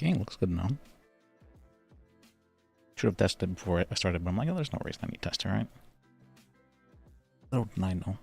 Okay, looks good now. Should have tested before I started, but I'm like, oh, there's no reason I need to test it, right? Oh, I know.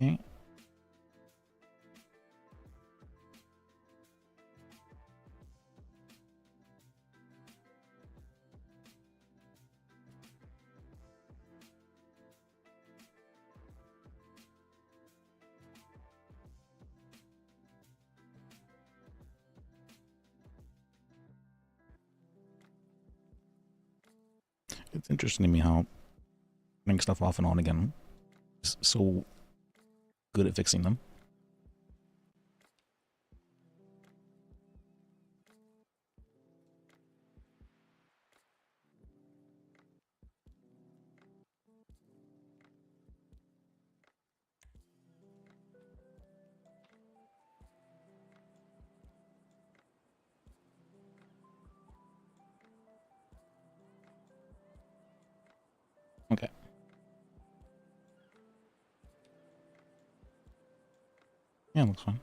Okay. It's interesting to me how turning stuff off and on again is so good at fixing them. Okay. Yeah, looks fine.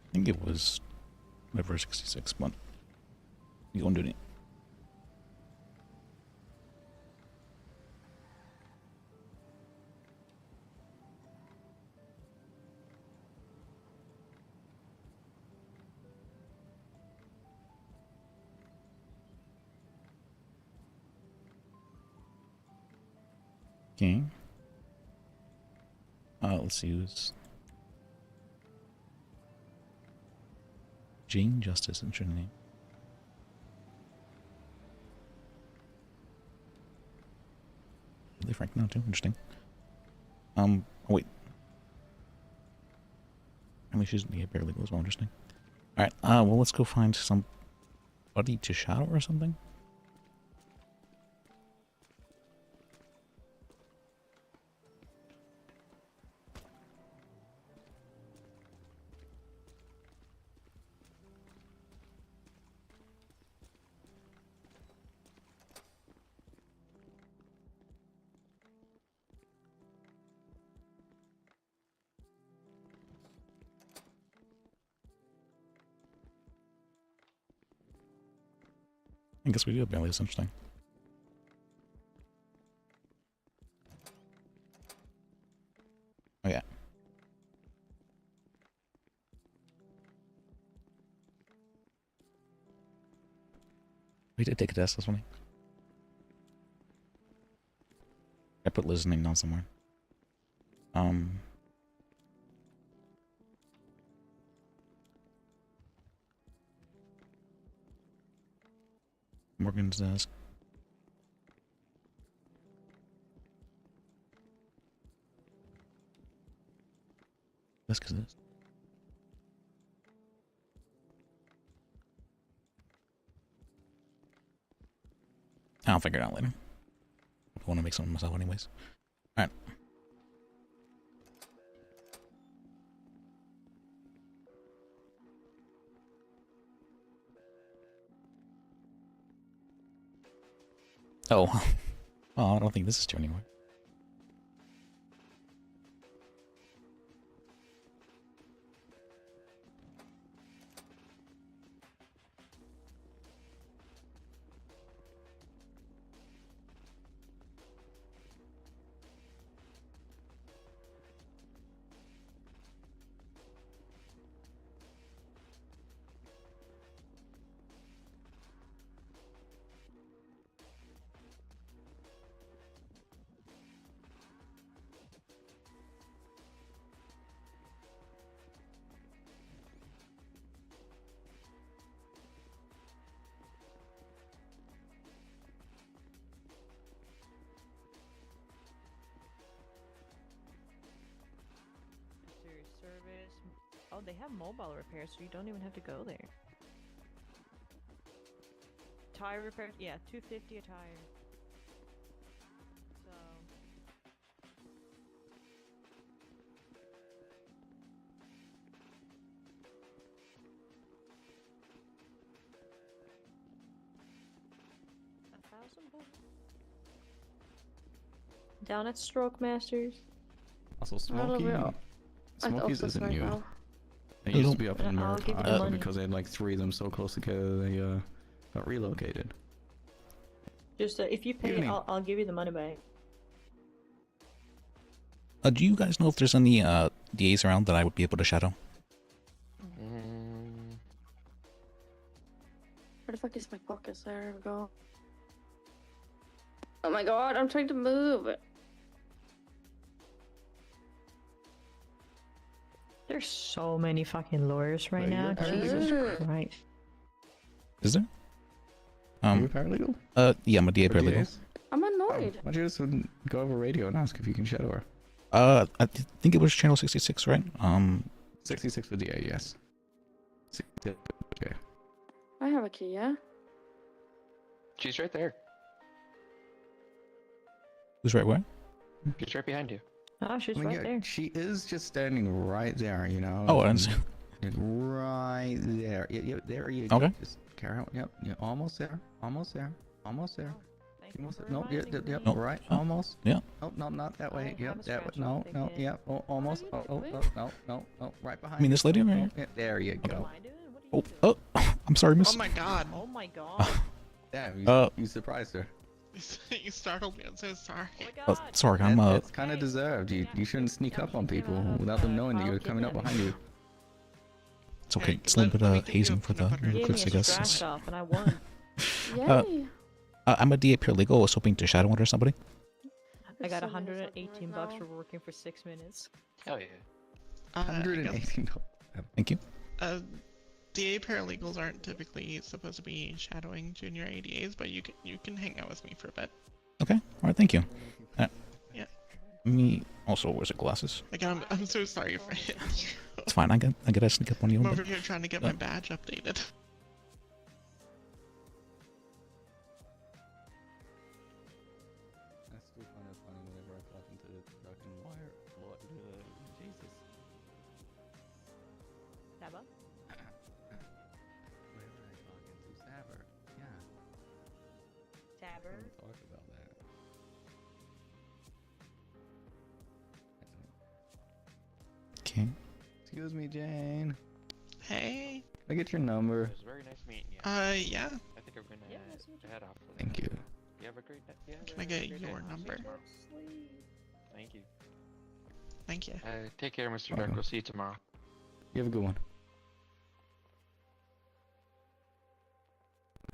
I think it was whatever 66, but you go and do it. Okay. Let's use Jane Justice and Trinity. Really frank now too. Interesting. Oh, wait. I mean, she's yeah, paralegal as well. Interesting. All right. Well, let's go find somebody to shadow or something. I guess we do have barely. It's interesting. Oh yeah. We did take a test. That's funny. I put Liz's name down somewhere. Morgan's desk. Desk is this. I'll figure it out later. I want to make something myself anyways. Alright. Oh. Oh, I don't think this is true anymore. Oh, they have mobile repairs, so you don't even have to go there. Tire repair, yeah, $250 a tire. So. $1,000. Down at Stroke Masters. Also, Smokey's isn't new. Now. It used to be up in I'll give you the Murphy money. because they had like 3 of them so close together they got relocated. Just if you pay, Evening. I'll give you the money back. Do you guys know if there's any DAs around that I would be able to shadow? Where the fuck is my pockets? There we go. Oh my god, I'm trying to move. There's so many fucking lawyers right Wait, now. you're a Jesus paralegal? Christ. Is there? Are you a paralegal? Yeah, I'm a DA Or paralegal. DAs? I'm annoyed. Why don't you just go over radio and ask if you can shadow her? I think it was channel 66, right? 66 for DA, yes. Okay. I have a key, yeah? She's right there. Who's right where? She's right behind you. Oh, she's I mean, right yeah, there. she is just standing right there, you know? Oh, I didn't see. Right there. Yeah, there you Okay. go. Just carry on. Yep, yeah, almost there. Almost there. Almost there. Thank you Almost for no, yeah, reminding yeah, me. Nope. right, Oh, almost. yeah. Oh, no, not that way. I have Yep, a that way. scratch on No, my no, big yeah, head. almost. you Oh, doing? no, right behind. I mean, this lady you. right Oh, here? yeah, there you What am go. I doing? What are you Oh, doing? I'm sorry, miss. Oh my god. Oh my god. Damn, you surprised her. You startled me. I'm so sorry. Oh my Oh, god. sorry, I'm It's kind of deserved. You shouldn't sneak up on people without them knowing that you're coming up behind you. It's okay. Hey, It's a little let bit me of give you hazing a for peanut the butter. You gave me recruits, I a guess. scratch off and I won. Yay! I'm a DA paralegal. I was hoping to shadow under somebody. I got So many fucking $118 right for now. working for 6 minutes. Hell yeah. I guess, $118. Thank you. DA paralegals aren't typically supposed to be shadowing junior ADAs, but you can hang out with me for a bit. Okay. All right. Thank you. Yeah. Me also wears glasses. Again, I'm so sorry for it. It's fine. I get to sneak up on you. I'm But over here trying to get my badge updated. I still find it funny whenever I talk into the fucking wire. What? Jesus. Saba? Whenever I talk into Saber. Yeah. Tabber? Don't talk about that. okay. Excuse me, Jane. Hey. Can I get your number? It was very nice meeting you. Yeah. I think I'm gonna Yeah, nice to meet you. head off. For the Thank you. You have a great night. Yeah, Can I have a get great your day. I'll see you number? tomorrow. Thank you. Thank you. Take care, Mr. Dark. Welcome. We'll see you tomorrow. You have a good one.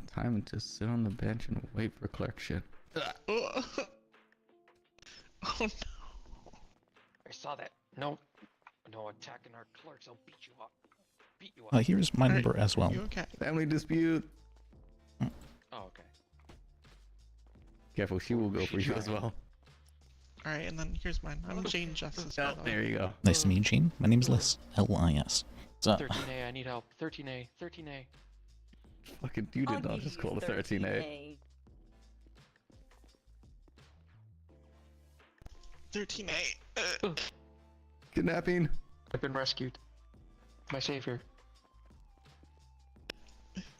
Time to sit on the bench and wait for clerk shit. Oh no. I saw that. No attacking our clerks. I'll beat you up. Beat you up. Here's my Alright, number as well. You okay? Family dispute. Oh, okay. Careful, she will go for you as well. Alright, and then here's mine. I'm Jane Justice. by Oh, the way. there you go. Nice to meet you, Gene. My name's Lis. L-I-S. 13A, I need help. 13A, 13A. Fucking, you did not just call a 13A. 13A. Kidnapping. I've been rescued. My savior.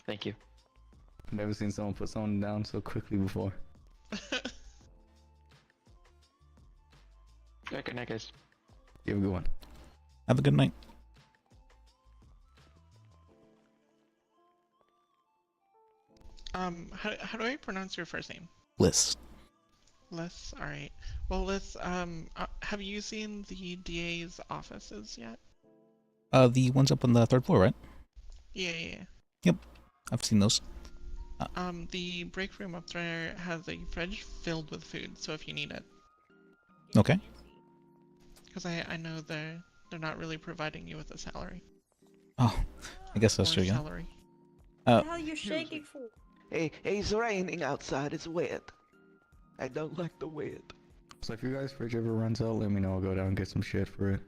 Thank you. I've never seen someone put someone down so quickly before. Yeah, good night, guys. You have a good one. Have a good night. How do I pronounce your first name? Lis. Lis. All right. Well, Lis, have you seen the DA's offices yet? The ones up on the 3rd floor, right? Yeah. I've seen those. The break room up there has a fridge filled with food, so if you need it, Okay. because I know they're not really providing you with a salary. Oh, I guess that's Or true, yeah. salary. What the hell are you shaking for? Hey, it's raining outside. It's wet. I don't like the wet. So if your guys' fridge ever runs out, let me know. I'll go down and get some shit for it.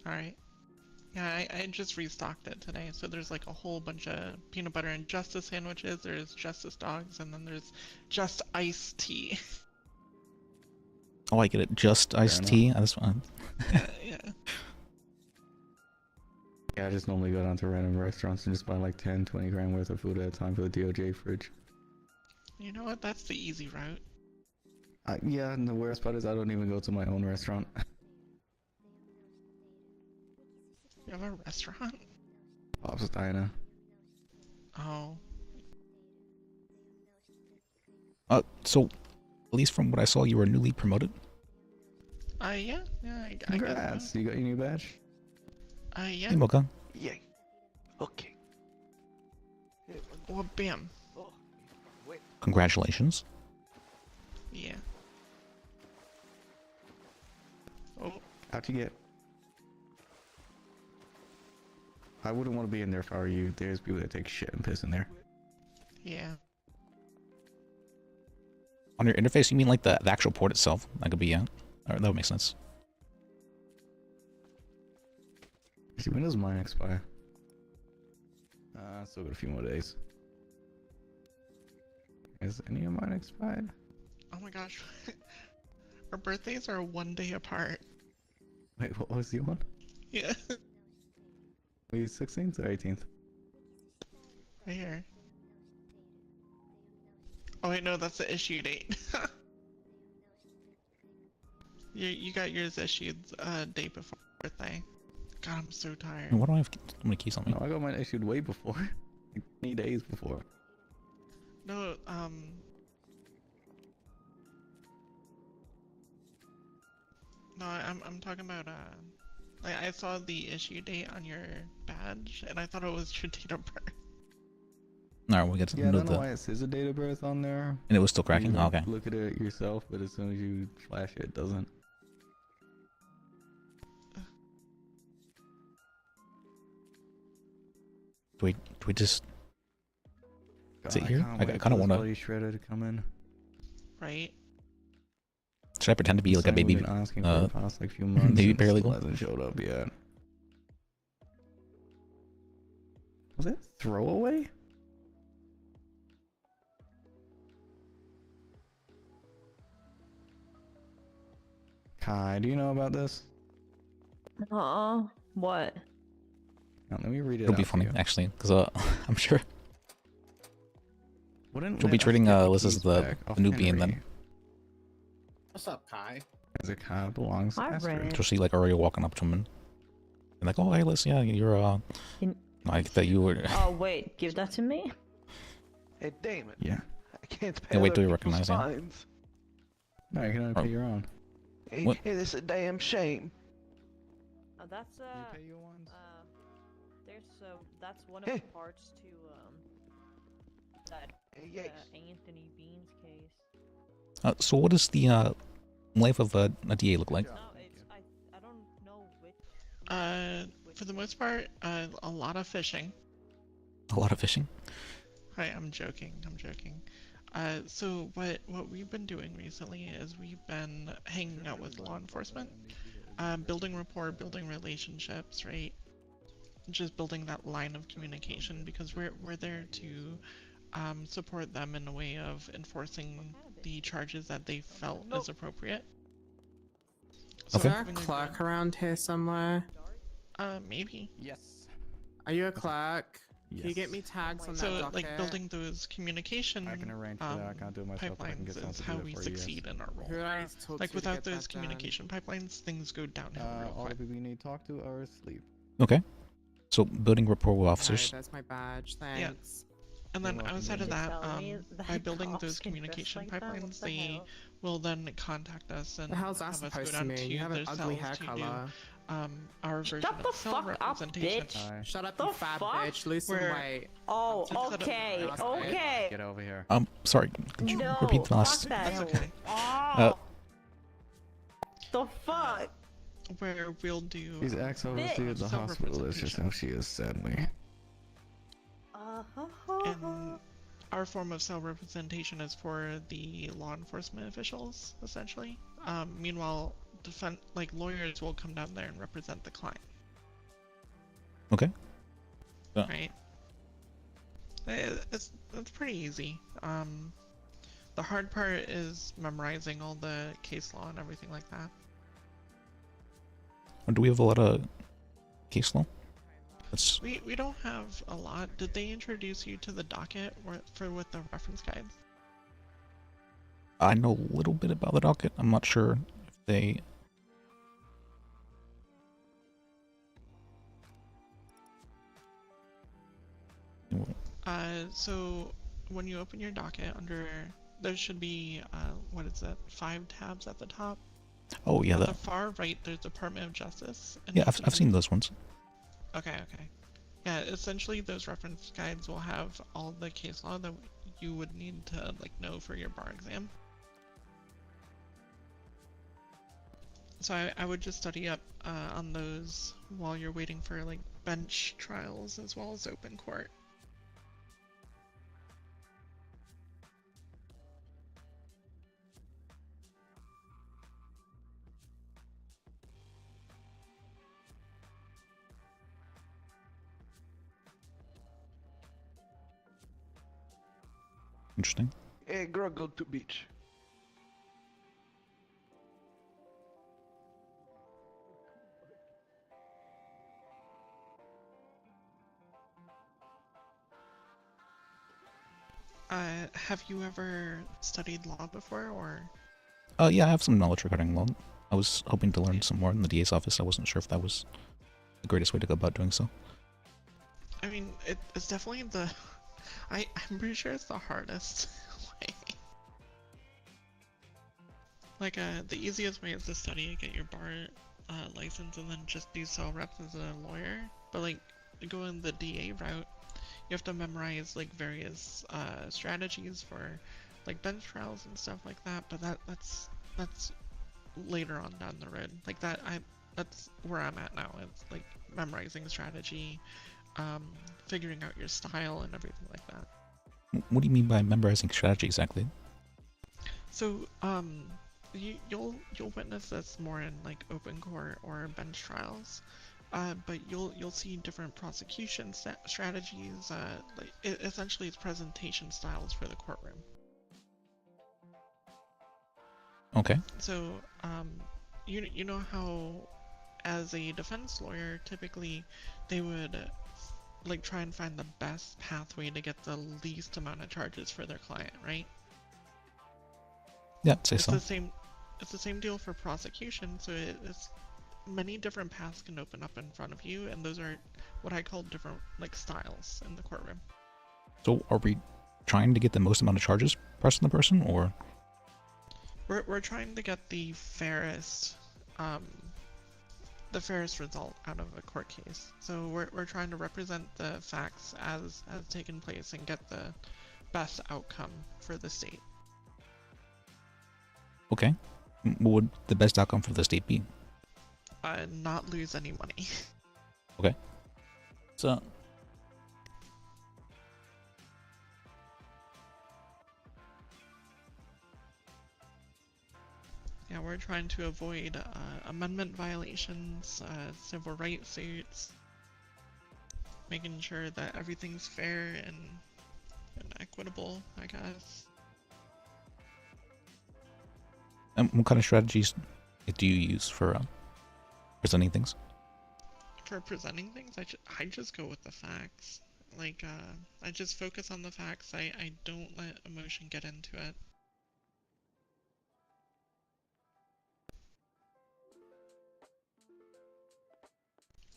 All right. Yeah, I just restocked it today. So there's like a whole bunch of peanut butter and justice sandwiches. There's justice dogs, and then there's just iced tea. Oh, I get it. Just iced enough. tea? That's fine. Yeah. Yeah, I just normally go down to random restaurants and just buy like 10, 20 grand worth of food at a time for the DOJ fridge. You know what? That's the easy route. Yeah, and the worst part is I don't even go to my own restaurant. You have a restaurant? Pop's Diner. Oh. So, at least from what I saw, you were newly promoted? Yeah, I guess. Congrats, you got your new badge? Yeah. Hey, Mocha. Yay. Okay. Well, bam. Oh, wait. Congratulations. Yeah. Oh, How'd you get? I wouldn't want to be in there if I were you. There's people that take shit and piss in there. yeah. On your interface, you mean like the actual port itself? That could be, yeah. Alright, that would make sense. See, when does mine expire? Still got a few more days. Is any of mine expired? Oh my gosh. Our birthdays are 1 day apart. Wait, what was the one? Yeah. Wait, 16th or 18th? Right here. Oh wait, no, that's the issue date. You got yours issued day before birthday. God, I'm so tired. Why don't I have so many keys on me? No, I got mine issued way before. Like 20 days before. No, no, I'm talking about like I saw the issue date on your badge, and I thought it was your date of birth. Alright, we'll get to Yeah, I know don't know the... why it says a date of birth on there. And it was still You, cracking? Oh, like, okay. Look at it yourself, but as soon as you flash it, it doesn't. Do we just... Is it God, here? can't I wait kinda for this wanna- bloody shredder to come in. Right? Should I pretend to be like a Someone baby... been asking for the past like few months. baby and still paralegal? hasn't showed up yet. Was it throwaway? Kai, do you know about this? What? Now, let me read it It'll be out to funny, you. actually, because I'm sure Wouldn't she'll be let us treating get the Lis as keys the back off newbie and Henry, then... What's up, Kai? as a Kai belongs to Hi, Esther. Ren. She'll see like Aria walking up to him and like, oh, hey, Lis, yeah, you're, In- like, that you were... Oh wait, give that to me. Hey, damn it. Yeah. I can't pay Yeah, wait other till you people's recognize him. fines. No, you can only pay your own. Hey, What? hey, this is a damn shame. That's your ones? that's one of the parts to that Hey, yes. Anthony Bean's case. So what does the, life of a DA look like? No, it's I don't know which. For the most part, a lot of fishing. A lot of fishing? Hi, I'm joking. So what we've been doing recently is we've been hanging out with law enforcement, building rapport, building relationships, right? Just building that line of communication because we're there to support them in a way of enforcing the charges that they felt is appropriate. So Is there a having clerk around here somewhere? maybe. Yes. Are you a clerk? Can you Yes. get me tags on that So docket? like building those communication I can arrange for that. I can't do it myself, but I can get someone pipelines to is do how it we for you, yes. succeed in our role. Who do I need to talk Like to without get those that done? communication pipelines, things go downhill real All the quick. people you need to talk to are asleep. Okay. So building rapport with Alright, officers. that's my badge. Thanks. And then You're welcome, outside of Linda. that, Tell me by that building cops those can dress communication like that? What pipelines, the they hell? will then contact us and The hell's that have us go supposed to down mean? to You have an their ugly cells hair to do color. our version Shut the of cell fuck up, representation. bitch. Alright. Shut up, The you fat fuck? bitch. Lose some Where- weight. Oh, Instead of- okay, Get okay. Get over here. Sorry, could you No, repeat the last... fuck that. That's okay. Oh. The fuck? Where we'll do She's ex-overseer at the Cell hospital. That's just how she is, sadly. and our form of cell representation is for the law enforcement officials, essentially. Meanwhile, lawyers will come down there and represent the client. Okay. Yeah. Right. It's pretty easy. The hard part is memorizing all the case law and everything like that. Do we have a lot of case law? That's We don't have a lot. Did they introduce you to the docket with the reference guides? I know a little bit about the docket. I'm not sure if they. So when you open your docket there should be, what is it, 5 tabs at the top? Oh yeah, On the that. far right, there's Department of Justice. And Yeah, if I've seen you- those ones. Okay. Yeah, essentially those reference guides will have all the case law that you would need to like know for your bar exam. So I would just study up on those while you're waiting for like bench trials as well as open court. Interesting. Hey, Grog, go to beach. Have you ever studied law before, or? Yeah, I have some knowledge regarding law. I was hoping to learn some more in the DA's office. I wasn't sure if that was the greatest way to go about doing so. I mean, it's definitely I'm pretty sure it's the hardest way. Like, the easiest way is to study and get your bar license and then just do cell reps as a lawyer. But like, going the DA route, you have to memorize like various strategies for like bench trials and stuff like that. But that's later on down the road. Like that's where I'm at now. It's like memorizing strategy, figuring out your style and everything like that. What do you mean by memorizing strategy exactly? So you'll witness this more in like open court or bench trials. But you'll see different prosecution strategies. Essentially, it's presentation styles for the courtroom. Okay. So, you know how, as a defense lawyer, typically they would like try and find the best pathway to get the least amount of charges for their client, right? Yeah, say It's so. It's the same deal for prosecution. So it's many different paths can open up in front of you, and those are what I call different like styles in the courtroom. So are we trying to get the most amount of charges pressed on the person, or? We're trying to get the fairest result out of a court case. So we're trying to represent the facts as taken place and get the best outcome for the state. Okay. What would the best outcome for the state be? Not lose any money. Okay. So. Yeah, we're trying to avoid amendment violations, civil rights suits, making sure that everything's fair and equitable, I guess. And what kind of strategies do you use for presenting things? For presenting things, I just go with the facts. Like, I just focus on the facts. I don't let emotion get into it.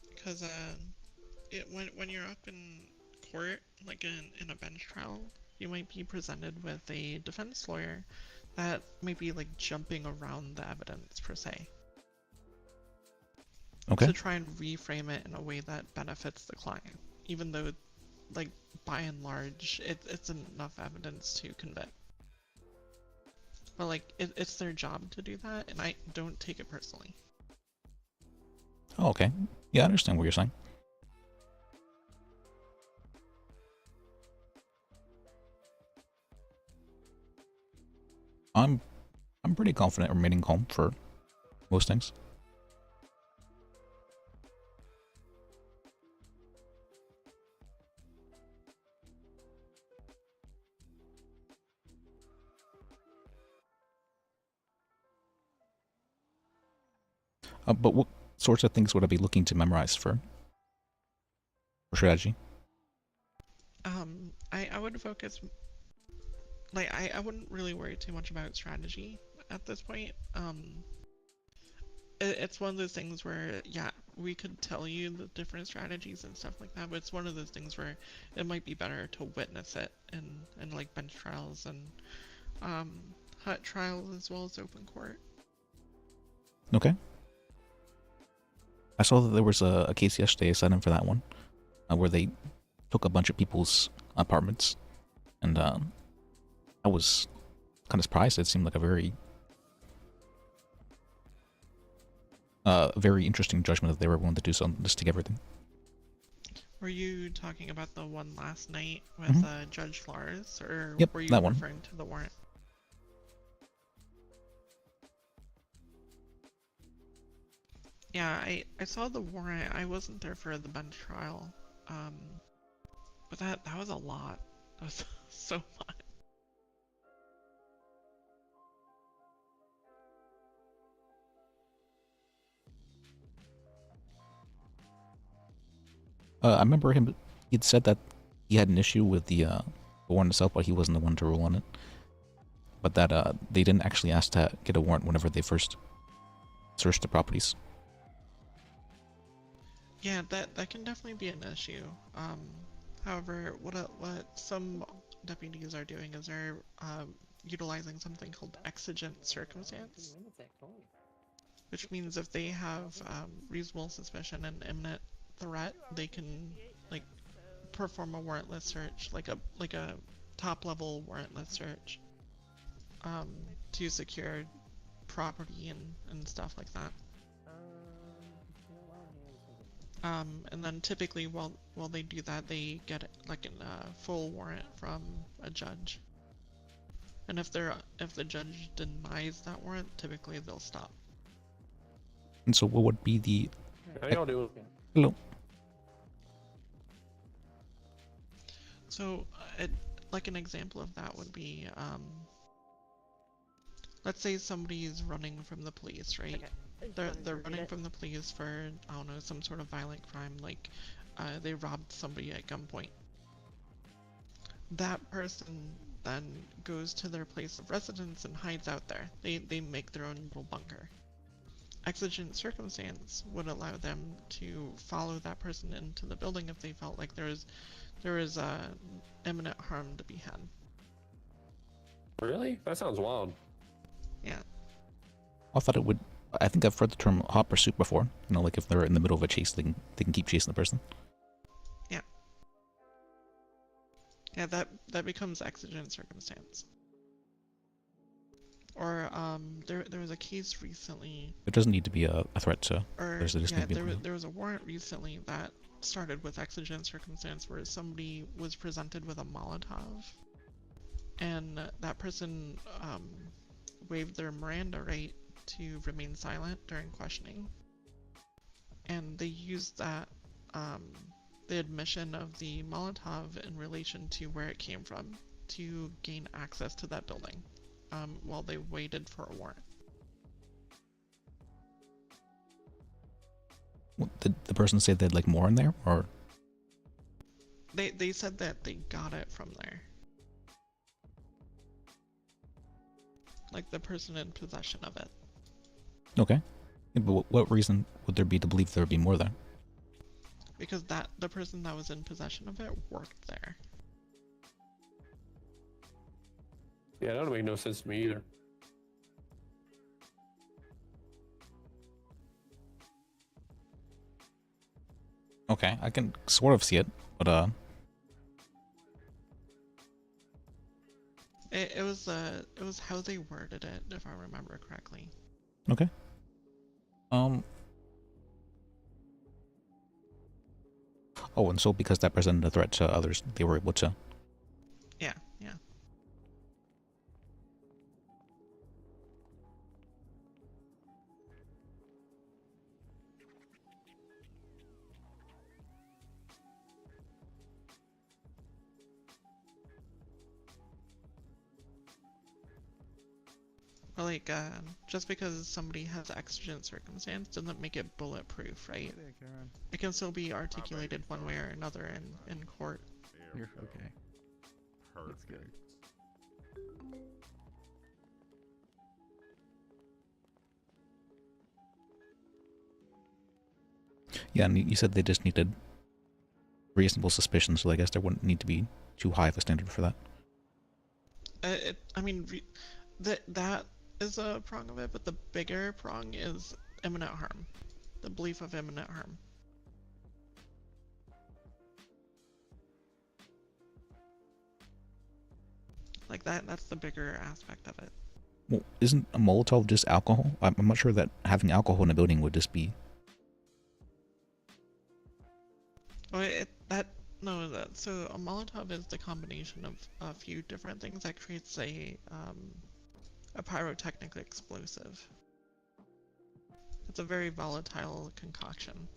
Because, when you're up in court, like in a bench trial, you might be presented with a defense lawyer that might be like jumping around the evidence per se. Okay. To try and reframe it in a way that benefits the client, even though, like, by and large, it's enough evidence to convict. But like, it's their job to do that, and I don't take it personally. Oh, okay. Yeah, I understand what you're saying. I'm pretty confident remaining calm for most things. But what sorts of things would I be looking to memorize for strategy? I would focus, like, I wouldn't really worry too much about strategy at this point. It's one of those things where, yeah, we could tell you the different strategies and stuff like that, but it's one of those things where it might be better to witness it in like bench trials and hut trials as well as open court. Okay. I saw that there was a case yesterday, I signed in for that one, where they took a bunch of people's apartments, and I was kind of surprised. It seemed like a very interesting judgment that they were willing to do so just to get everything. Were you talking about the one last night with Judge Flores, or Yep, were you that one. referring to the warrant? Yeah, I saw the warrant. I wasn't there for the bench trial, but that was a lot. That was so much. I remember he'd said that he had an issue with the warrant itself, but he wasn't the one to rule on it. But that they didn't actually ask to get a warrant whenever they first searched the properties. Yeah, that can definitely be an issue. However, what some deputies are doing is they're utilizing something called exigent circumstance, which means if they have reasonable suspicion and imminent threat, they can like perform a warrantless search, like a top level warrantless search, to secure property and stuff like that. And then typically while they do that, they get like a full warrant from a judge. And if the judge denies that warrant, typically they'll stop. And so what would be the... How y'all doing? Hello. So, like an example of that would be, let's say somebody's running from the police, right? They're running from the police for, I don't know, some sort of violent crime, like they robbed somebody at gunpoint. That person then goes to their place of residence and hides out there. They make their own little bunker. Exigent circumstance would allow them to follow that person into the building if they felt like there is imminent harm to be had. Really? That sounds wild. Yeah. I thought it would... I think I've heard the term hot pursuit before. You know, like if they're in the middle of a chase, they can keep chasing the person. Yeah. Yeah, that becomes exigent circumstance. Or there was a case recently. It doesn't need to be a threat to... Or yeah, there was a warrant recently that started with exigent circumstance where somebody was presented with a Molotov, and that person waived their Miranda right to remain silent during questioning, and they used that the admission of the Molotov in relation to where it came from to gain access to that building while they waited for a warrant. Did the person say they'd like more in there, or...? They said that they got it from there. Like the person in possession of it. Okay. Yeah, but what reason would there be to believe there would be more there? Because the person that was in possession of it worked there. Yeah, that don't make no sense to me either. Okay, I can sort of see it, but It was how they worded it, if I remember correctly. okay. Oh, and so because that presented a threat to others, they were able to... Yeah, yeah. But like, just because somebody has exigent circumstance doesn't make it bulletproof, right? It can still be articulated one way or another in court. You're okay. That's good. Yeah, and you said they just needed reasonable suspicion, so I guess there wouldn't need to be too high of a standard for that. I mean, that is a prong of it, but the bigger prong is imminent harm. The belief of imminent harm. Like that's the bigger aspect of it. Well, isn't a Molotov just alcohol? I'm not sure that having alcohol in a building would just be... Oh, so a Molotov is the combination of a few different things that creates a pyrotechnic explosive. It's a very volatile concoction.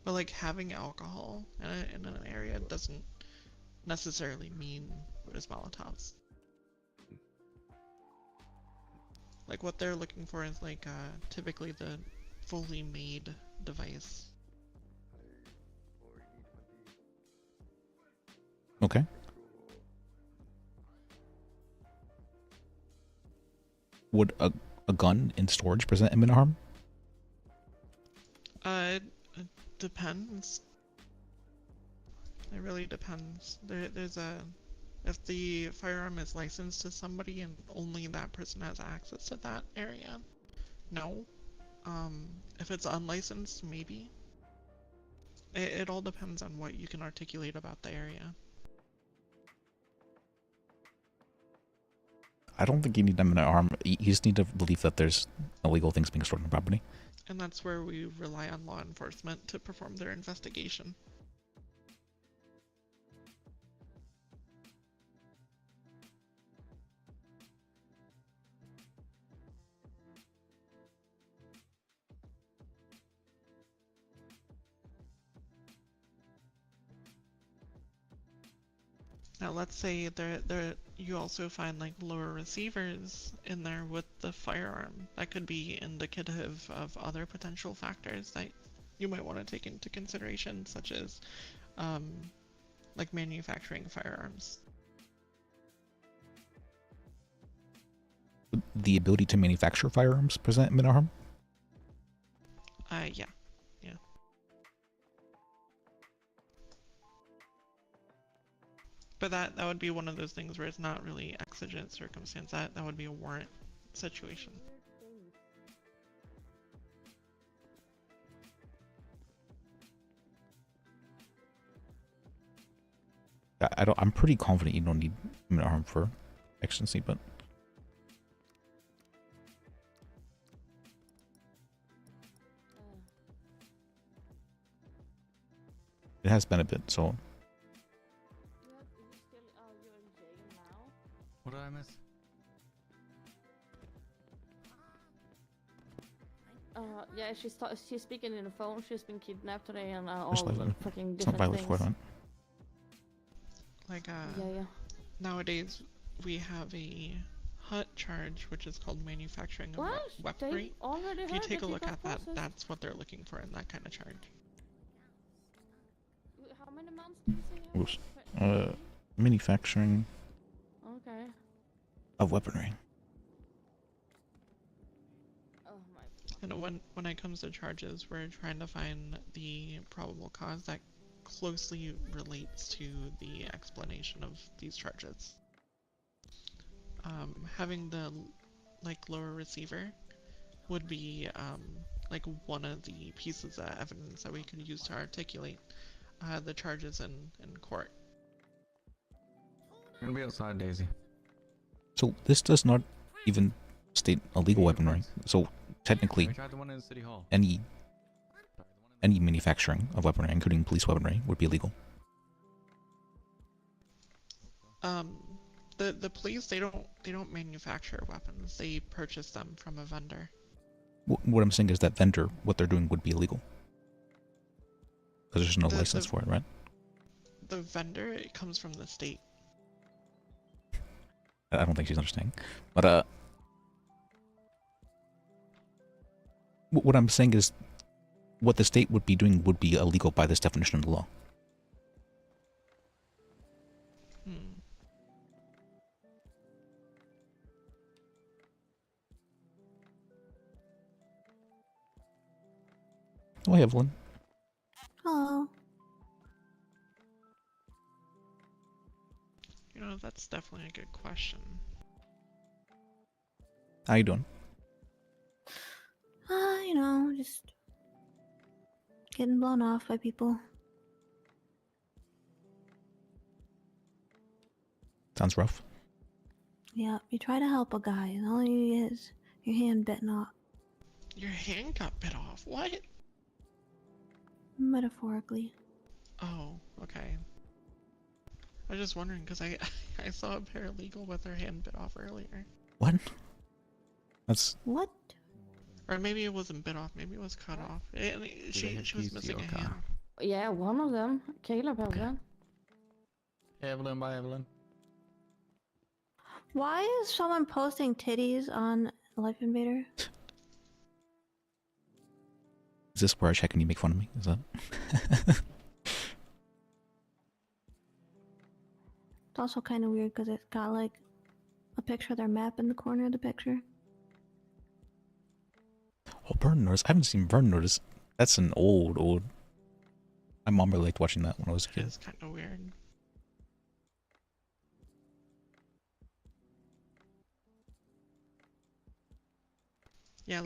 But like having alcohol in an area doesn't necessarily mean there's Molotovs. Like what they're looking for is like typically the fully made device. Okay. Would a gun in storage present imminent harm? It depends. It really depends. If the firearm is licensed to somebody and only that person has access to that area, no. If it's unlicensed, maybe. It all depends on what you can articulate about the area. I don't think you need imminent harm. You just need to believe that there's illegal things being stored on property. And that's where we rely on law enforcement to perform their investigation. Now let's say you also find like lower receivers in there with the firearm. That could be indicative of other potential factors that you might want to take into consideration, such as like manufacturing firearms. Would the ability to manufacture firearms present imminent harm? Yeah. But that would be one of those things where it's not really exigent circumstance. That would be a warrant situation. I'm pretty confident you don't need imminent harm for exigency, but it has been a bit, so What did I miss? Yeah, she's speaking in the phone. She's been kidnapped today and all Just like the that. fucking it's not different violent things. for it, man. Like Yeah. nowadays we have a HUT charge, which is called manufacturing of What? weaponry. They already If you heard take a that look got at that, processed. that's what they're looking for in that kind of charge. How many months did you say? Oops. Manufacturing Okay. of weaponry. Oh my. And when it comes to charges, we're trying to find the probable cause that closely relates to the explanation of these charges. Having the lower receiver would be like one of the pieces of evidence that we could use to articulate the charges in court. I'm gonna be outside, Daisy. So this does not even state illegal weaponry. So technically, I tried the one in City Hall. any manufacturing of weaponry, including police weaponry, would be illegal. The police, they don't manufacture weapons. They purchase them from a vendor. What I'm saying is that vendor, what they're doing would be illegal. Because there's no license for it, right? The vendor, it comes from the state. I don't think she's understanding. But What I'm saying is, what the state would be doing would be illegal by this definition of the law. Hmm. Oh, hey, Evelyn. Hello. You know, that's definitely a good question. How you doing? You know, just getting blown off by people. Sounds rough. Yeah, you try to help a guy, and all you is your hand bitten off. Your hand got bit off. What? Metaphorically. Oh, okay. I was just wondering because I I saw a paralegal with her hand bit off earlier. What? That's What? Or maybe it wasn't bit off. Maybe it was cut off. She was missing a hand. Yeah, one of them. Caleb has that. Evelyn, bye, Evelyn. Why is someone posting titties on Life Invader? Is this where I check and you make fun of me? Is that? It's also kind of weird because it's got like a picture of their map in the corner of the picture. Oh, Burn Notice. I haven't seen Burn Notice. That's an old. My mom really liked watching that when I was a kid. It's kind of weird. Yeah,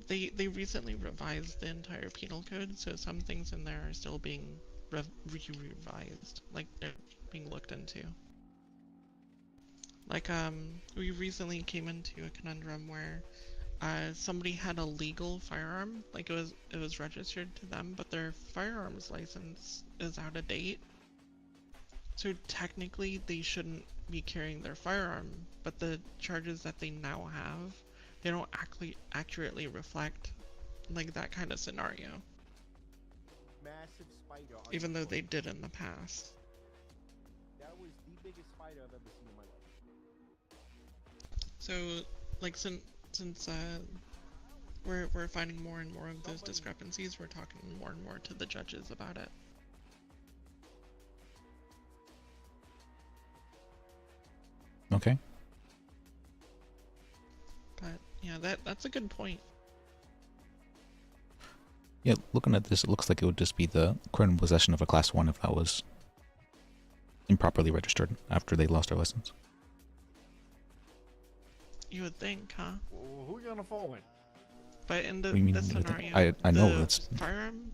they recently revised the entire penal code, so some things in there are still being revised, like they're being looked into. Like we recently came into a conundrum where somebody had a legal firearm, like it was registered to them, but their firearms license is out of date. So technically they shouldn't be carrying their firearm, but the charges that they now have, they don't accurately reflect like that kind of scenario. Massive spider. Even though they did in the past. That was the biggest spider I've ever seen in my life. So, like, since we're finding more and more of those discrepancies, we're talking more and more to the judges about it. Okay. But yeah, that's a good point. Yeah, looking at this, it looks like it would just be the criminal possession of a class 1 if that was improperly registered after they lost their license. You would think, huh? Well, who you on the phone with? But in What do you mean, this you would scenario, think? I know the that's. firearm,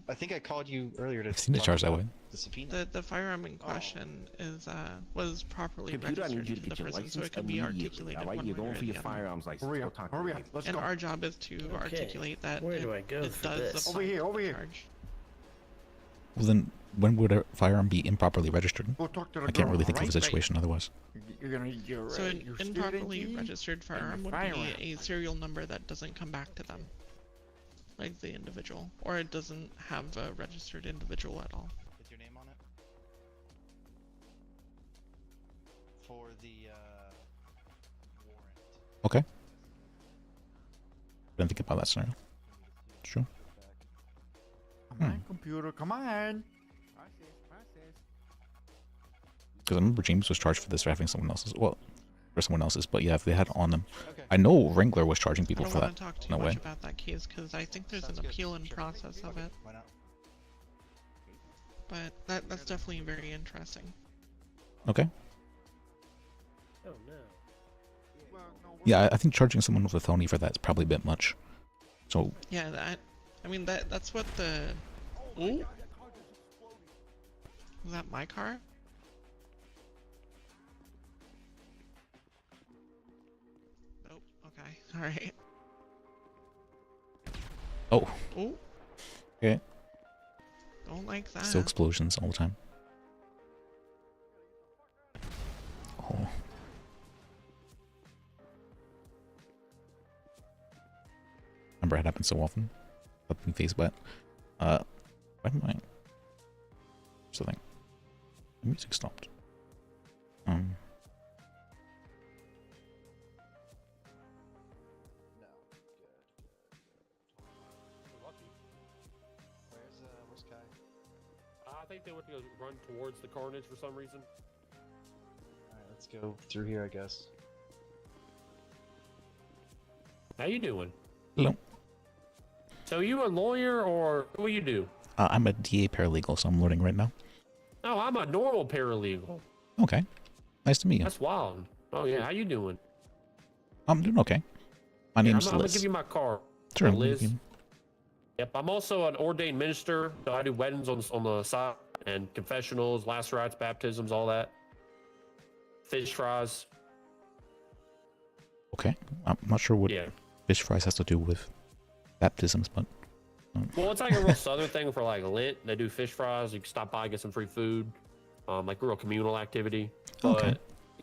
I think I called you earlier to I've seen it talk charged that about way. the subpoena. the firearm in question is was properly Computer, I registered need you to to the get your person, so license it can be immediately. articulated All right, one you're way going or for your the other. firearms license. Hurry up, hurry up. Let's And go. our job is to articulate that Where do I go it for does this? apply Over here, to over the here. charge. Well, then, when would a firearm be improperly registered? Go talk to the I can't girl, really think of a alright? situation otherwise. You're gonna. You're So an you steer it improperly into registered firearm would firearm. be a serial number that doesn't come back to them, like the individual, or it doesn't have a registered individual at all. Is your name on it? For the warrant. Okay. Didn't think about that scenario. True. Come on, computer, come on. Process. Because I remember James was charged for this for having someone else's. Well, for someone else's, but yeah, if they had it on them. Okay. I know Wrangler was charging I people don't for want that. to talk too No much way. about that case because I think there's Sounds an good. appeal in Sure. process of it, Why not? but that's definitely very interesting. Okay. Oh no. Well, no, Yeah, I think charging someone with a felony for that is probably a bit much. So, Yeah, I mean that's what the. Ooh, was that my car? Nope. Okay. All right. oh, Ooh. okay. Don't like that. Still explosions all the time. Oh. Remember it happens so often. Up me face wet. Why am I? Something. The music stopped. think they went to go run towards the carnage for some reason. Alright, let's go through here, I guess. How you doing? Hello. So you a lawyer or what do you do? I'm a DA paralegal, so I'm learning right now. Oh, I'm a normal paralegal. Okay. Nice to meet you. That's wild. Oh yeah, how you doing? I'm doing okay. My name's I'm gonna Lis. give you my card. Sure. Liz. Yep, I'm also an ordained minister, so I do weddings on the side and confessionals, last rites, baptisms, all that. Fish fries. Okay. I'm not sure what Yeah. fish fries has to do with baptisms, but... Well, it's like a real southern thing for like Lent. They do fish fries. You can stop by, get some free food. Like real communal activity. But Okay.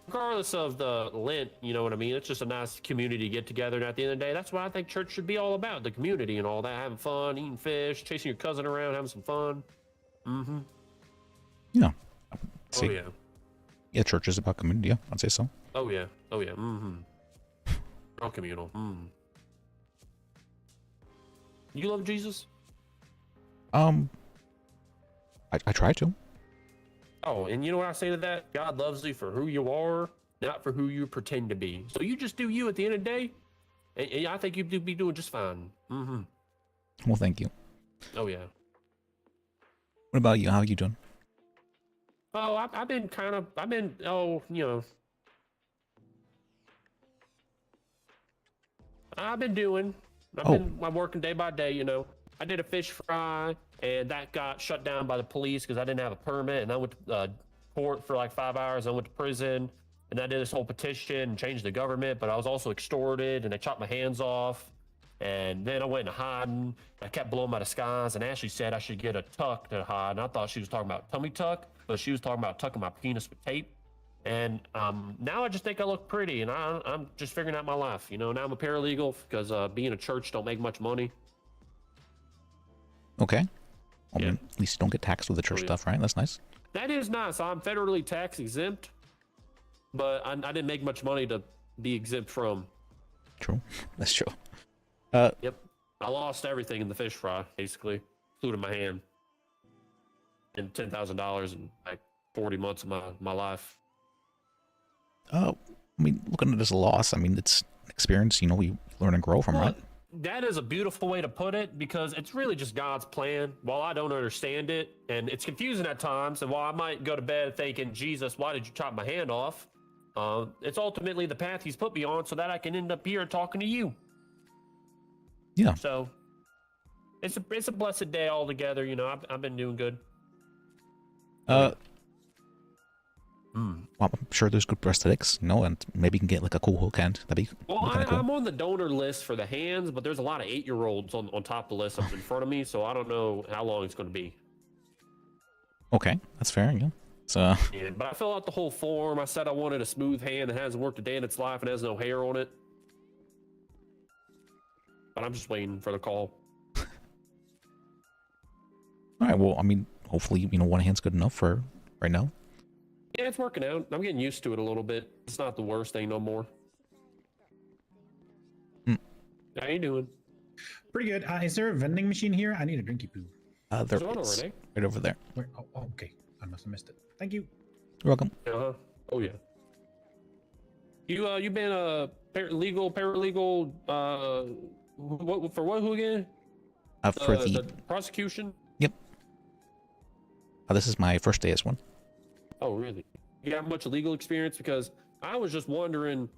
regardless of the Lent, you know what I mean? It's just a nice community get together. And at the end of the day, that's what I think church should be all about. The community and all that. Having fun, eating fish, chasing your cousin around, having some fun. Mm-hmm. Yeah. Oh, See, yeah. yeah, church is about community. Yeah, I'd say so. Oh, yeah. Oh, yeah. Mm-hmm. Real communal. Mm. You love Jesus? I try to. Oh, and you know what I say to that? God loves you for who you are, not for who you pretend to be. So you just do you at the end of the day, and I think you'd be doing just fine. Mm-hmm. Well, thank you. Oh, yeah. What about you? How are you doing? Oh, I've been, you know. I'm working day by day, you know. I did a fish fry, and that got shut down by the police because I didn't have a permit, and I went to court for like 5 hours. I went to prison, and I did this whole petition and changed the government, but I was also extorted, and they chopped my hands off, and then I went into hiding. I kept blowing my disguise, and Ashley said I should get a tuck to hide, and I thought she was talking about tummy tuck, but she was talking about tucking my penis with tape. And now I just think I look pretty, and I'm just figuring out my life. You know, now I'm a paralegal because being a church don't make much money. Okay. Well, Yeah. at least you don't get taxed with the church Oh, yeah. stuff, right? That's nice. That is nice. I'm federally tax exempt, but I didn't make much money to be exempt from. True. That's true. Yep. I lost everything in the fish fry, basically, including my hand, and $10,000 in like 40 months of my life. I mean, looking at it as a loss, I mean, it's experience, you know, we learn and grow from, Well, right? that is a beautiful way to put it because it's really just God's plan. While I don't understand it, and it's confusing at times, and while I might go to bed thinking, Jesus, why did you chop my hand off? It's ultimately the path he's put me on so that I can end up here talking to you. Yeah. So it's a blessed day altogether. You know, I've been doing good. Well, I'm sure there's good prosthetics, you know, and maybe you can get like a cool hook hand. That'd be Well, kind of cool. I'm on the donor list for the hands, but there's a lot of 8-year-olds on top of the list up in front of me, so I don't know how long it's going to be. Okay, that's fair, yeah. So, Yeah, but I filled out the whole form. I said I wanted a smooth hand that hasn't worked a day in its life and has no hair on it. But I'm just waiting for the call. all right, well, I mean, hopefully, you know, one hand's good enough for right now. Yeah, it's working out. I'm getting used to it a little bit. It's not the worst thing no more. How you doing? Pretty good. Is there a vending machine here? I need a drinky poo. There There's one is, already. right over there. Where? Oh, okay. I must have missed it. Thank you. You're welcome. Uh-huh. Oh, yeah. You been a paralegal, for what, who again? For the prosecution? Yep. This is my first day as one. Oh, really? You got much legal experience? Because I was just wondering,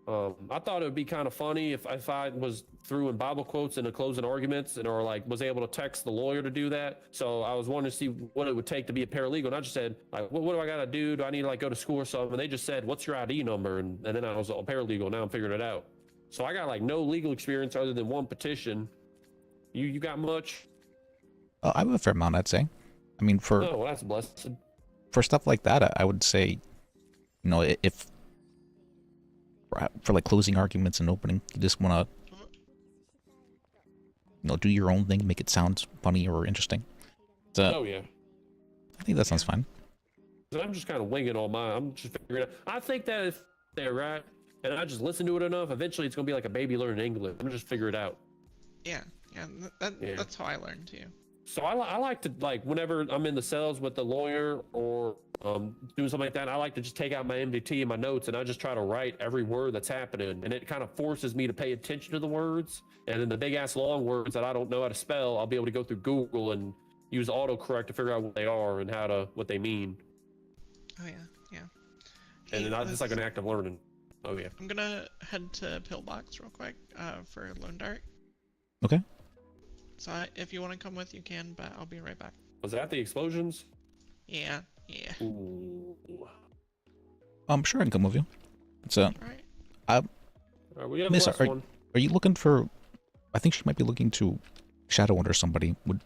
I thought it would be kind of funny if I was through in Bible quotes in the closing arguments or like was able to text the lawyer to do that. So I was wondering to see what it would take to be a paralegal. And I just said, like, what do I got to do? Do I need to like go to school or something? And they just said, what's your ID number? And then I was a paralegal. Now I'm figuring it out. So I got like no legal experience other than one petition. You got much? I have a fair amount, I'd say. I mean, for Oh, well, that's blessed. for stuff like that, I would say, you know, if for like closing arguments and opening, you just want to, you know, do your own thing, make it sound funny or interesting. So, Oh, yeah. I think that sounds fine. I'm just kind of winging all mine. I'm just figuring out. I think that if they're right, and I just listen to it enough, eventually it's gonna be like a baby learning English. I'm just figure it out. Yeah, Yeah. that's how I learned too. So I like to, like, whenever I'm in the cells with the lawyer or doing something like that, I like to just take out my MDT and my notes and I just try to write every word that's happening. And it kind of forces me to pay attention to the words. And then the big ass long words that I don't know how to spell, I'll be able to go through Google and use autocorrect to figure out what they are and what they mean. Oh yeah, yeah. And Hey, then it's like an act of learning. Oh yeah. I'm gonna head to Pillbox real quick for Lone Dart. Okay. So if you want to come with, you can, but I'll be right back. Was that the explosions? Yeah, yeah. Ooh. I'm sure I can come with you. It's Alright. We have Miss, the last one. are you looking for? I think she might be looking to shadow under somebody. Would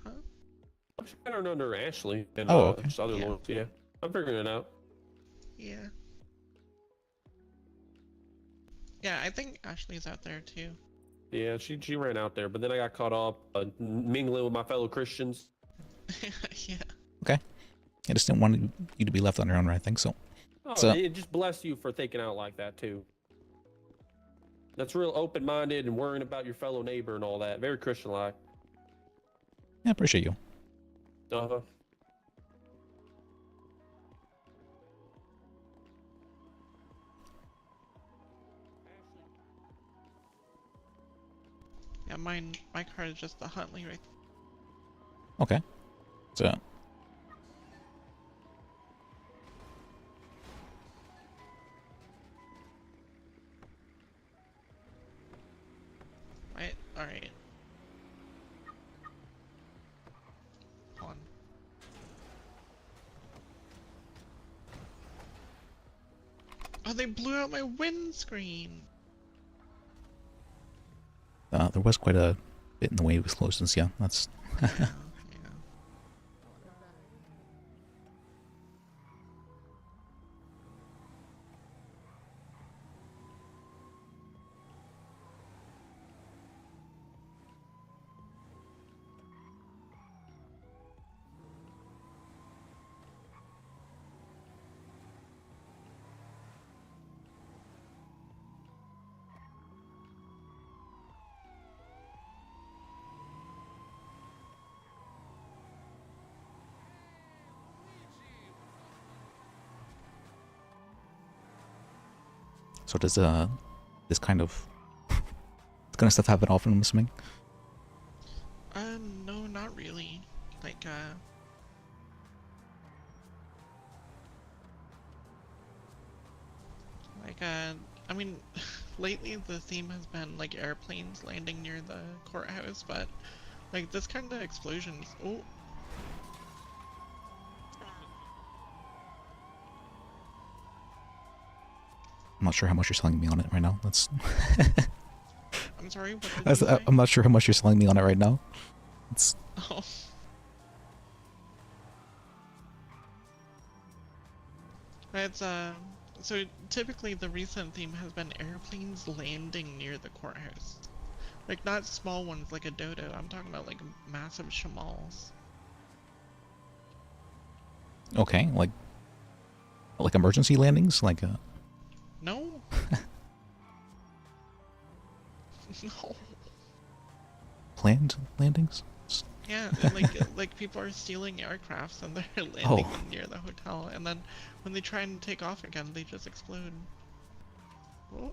I'm shadowing under Ashley and okay. just other lawyers. Yeah, I'm figuring it out. Yeah. Yeah, I think Ashley's out there too. Yeah, she ran out there, but then I got caught up mingling with my fellow Christians. Yeah. Okay. I just didn't want you to be left on your own or anything, so. Oh, it just bless you for thinking out like that too. That's real open-minded and worrying about your fellow neighbor and all that. Very Christian-like. Yeah, I appreciate you. Uh-huh. Yeah, my car is just the Huntley right. Okay. So. Right. All right. On. Oh, they blew out my windscreen. There was quite a bit in the way of explosions, yeah. That's. So does this kind of stuff happen often, I'm assuming? No, not really. Like, I mean, lately the theme has been like airplanes landing near the courthouse, but like this kind of explosions. Oh. I'm not sure how much you're selling me on it right now. That's. I'm sorry. What did you say? I'm not sure how much you're selling me on it right now. It's. Oh. It's so typically the recent theme has been airplanes landing near the courthouse. Like not small ones like a dodo. I'm talking about like massive shamals. Okay, like emergency landings, like a. No. No. Planned landings. Yeah, like people are stealing aircrafts and they're landing near the hotel, and then when they try and take off again, they just explode. Oh.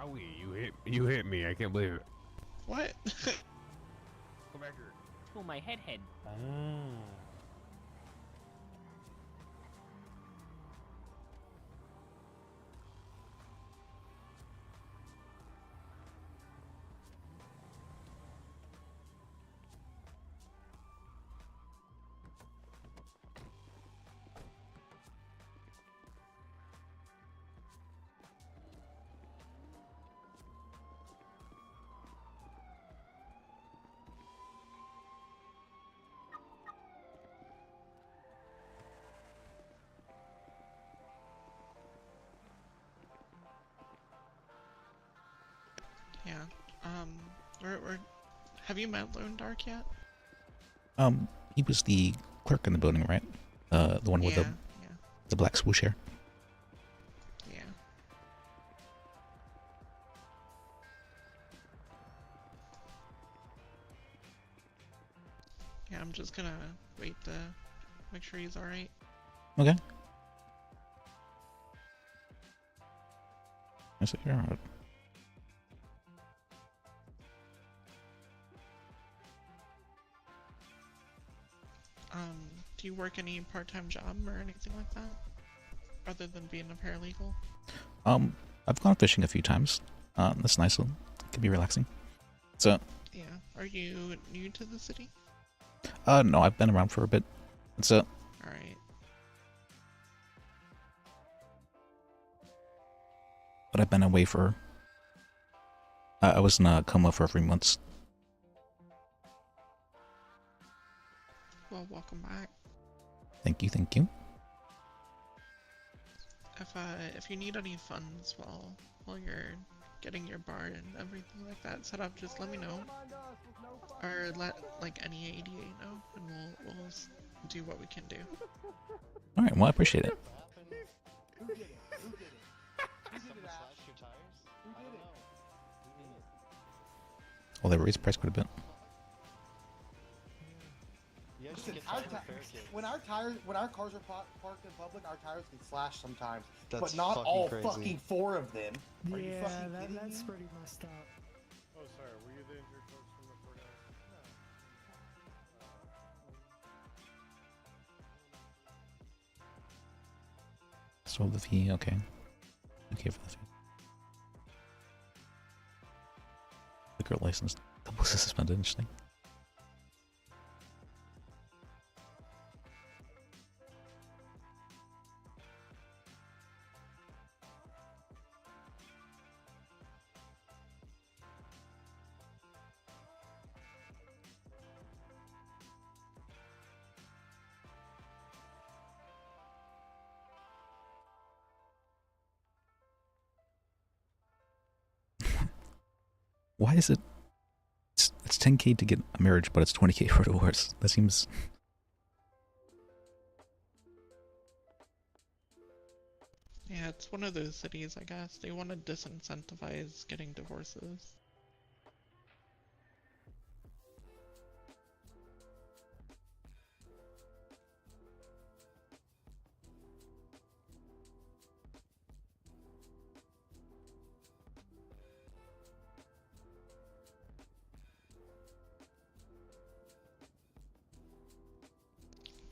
Owie, you hit me. I can't believe it. What? Come back here. Oh, my head. Yeah. Have you met Lone Dark yet? He was the clerk in the building, right? The one with the black swoosh hair. Yeah. just gonna wait to make sure he's alright. Okay. I see you're alright. Do you work any part-time job or anything like that? Other than being a paralegal? I've gone fishing a few times. That's nice. It can be relaxing. So. Yeah. Are you new to the city? No, I've been around for a bit. So. Alright. But I've been away for. I was in coma for 3 months. Well, welcome back. Thank you, thank you. If you need any funds while you're getting your bar and everything like that set up, just let me know. Or let like any ADA know, and we'll do what we can do. All right, well, I appreciate it. Well, they raised the price quite a bit. Listen, when our cars are parked in public, our tires get slashed sometimes, but not all fucking 4 of them. Are you fucking kidding me? pretty messed up. Oh, sorry. Were you the injured folks from the courthouse? So the fee, okay. Okay for the fee. Liquor license double suspended, interesting. Why is it? It's 10K to get a marriage, but it's 20K for a divorce. That seems. Yeah, it's one of those cities, I guess. They want to disincentivize getting divorces.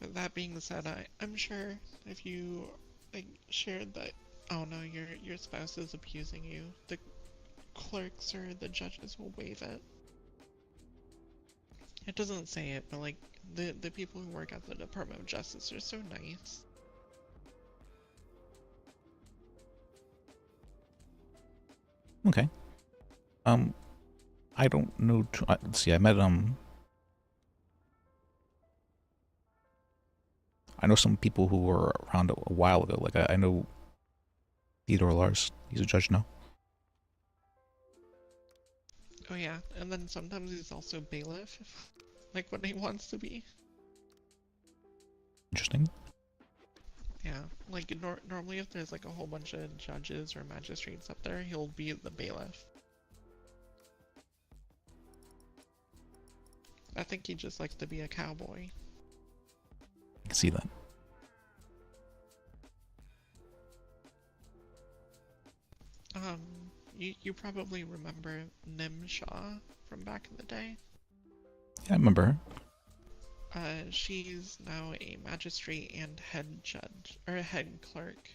But that being said, I'm sure if you shared that, oh no, your spouse is abusing you, the clerks or the judges will waive it. It doesn't say it, but like the people who work at the Department of Justice are so nice. Okay. I don't know. Let's see. I met I know some people who were around a while ago. Like I know Theodore Lars. He's a judge now. Oh yeah, and then sometimes he's also bailiff, like when he wants to be. Interesting. Yeah, like normally if there's like a whole bunch of judges or magistrates up there, he'll be the bailiff. I think he just likes to be a cowboy. I can see that. You probably remember Nim Shaw from back in the day. Yeah, I remember her. She's now a magistrate and head judge, or head clerk.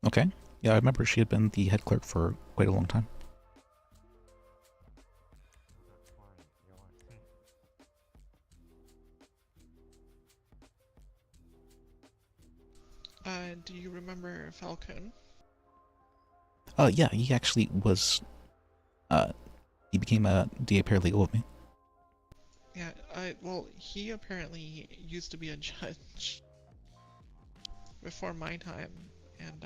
Okay. Yeah, I remember she had been the head clerk for quite a long time. Do you remember Falcone? Yeah, he actually was, he became a DA paralegal with me. Yeah, well, he apparently used to be a judge before my time, and,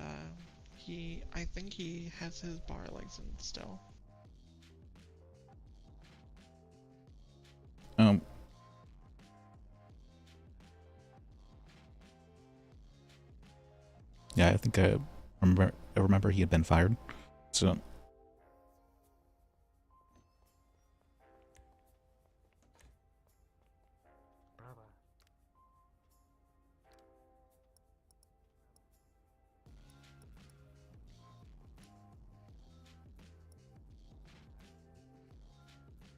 I think he has his bar license still. Yeah, I think I remember he had been fired, so.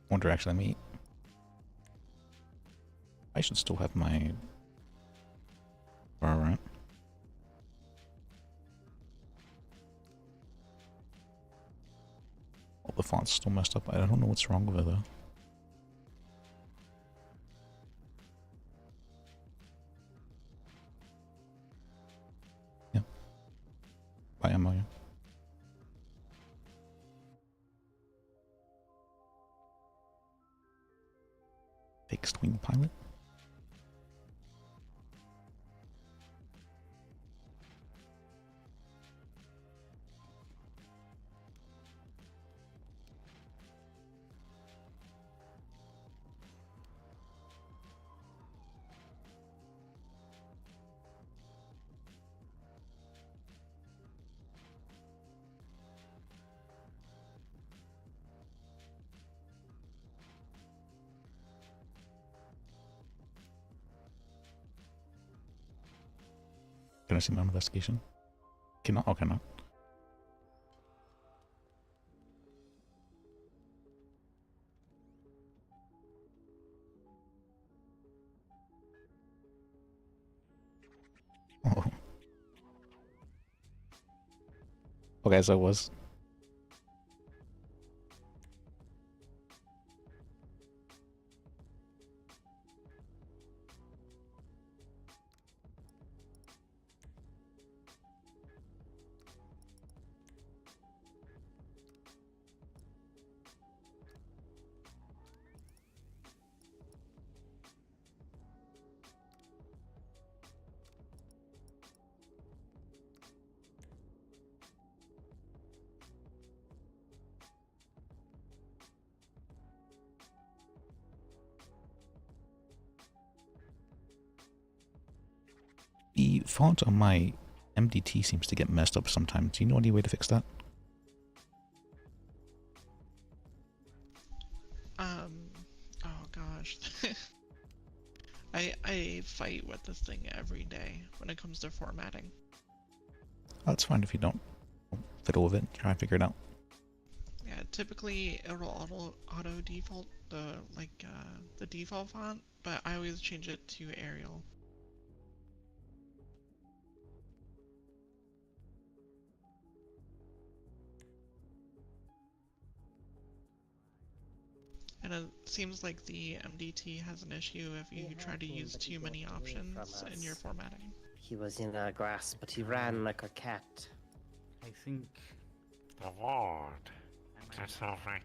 Wonder actually, let me. I should still have my. Alright. All the font's still messed up. I don't know what's wrong with it though. Yeah. By ammo, yeah. Fixed wing pilot. Can I see my investigation? Cannot. Oh, cannot. Oh. Okay, as I was. The font on my MDT seems to get messed up sometimes. Do you know any way to fix that? Oh gosh. I fight with this thing every day when it comes to formatting. That's fine if you don't fiddle with it. Try and figure it out. Yeah, typically it'll auto default the default font, but I always change it to Arial. And it seems like the MDT has an issue if you try to use too many options in your formatting. He was in our grasp, but he ran like a cat. I think the ward. That's all right.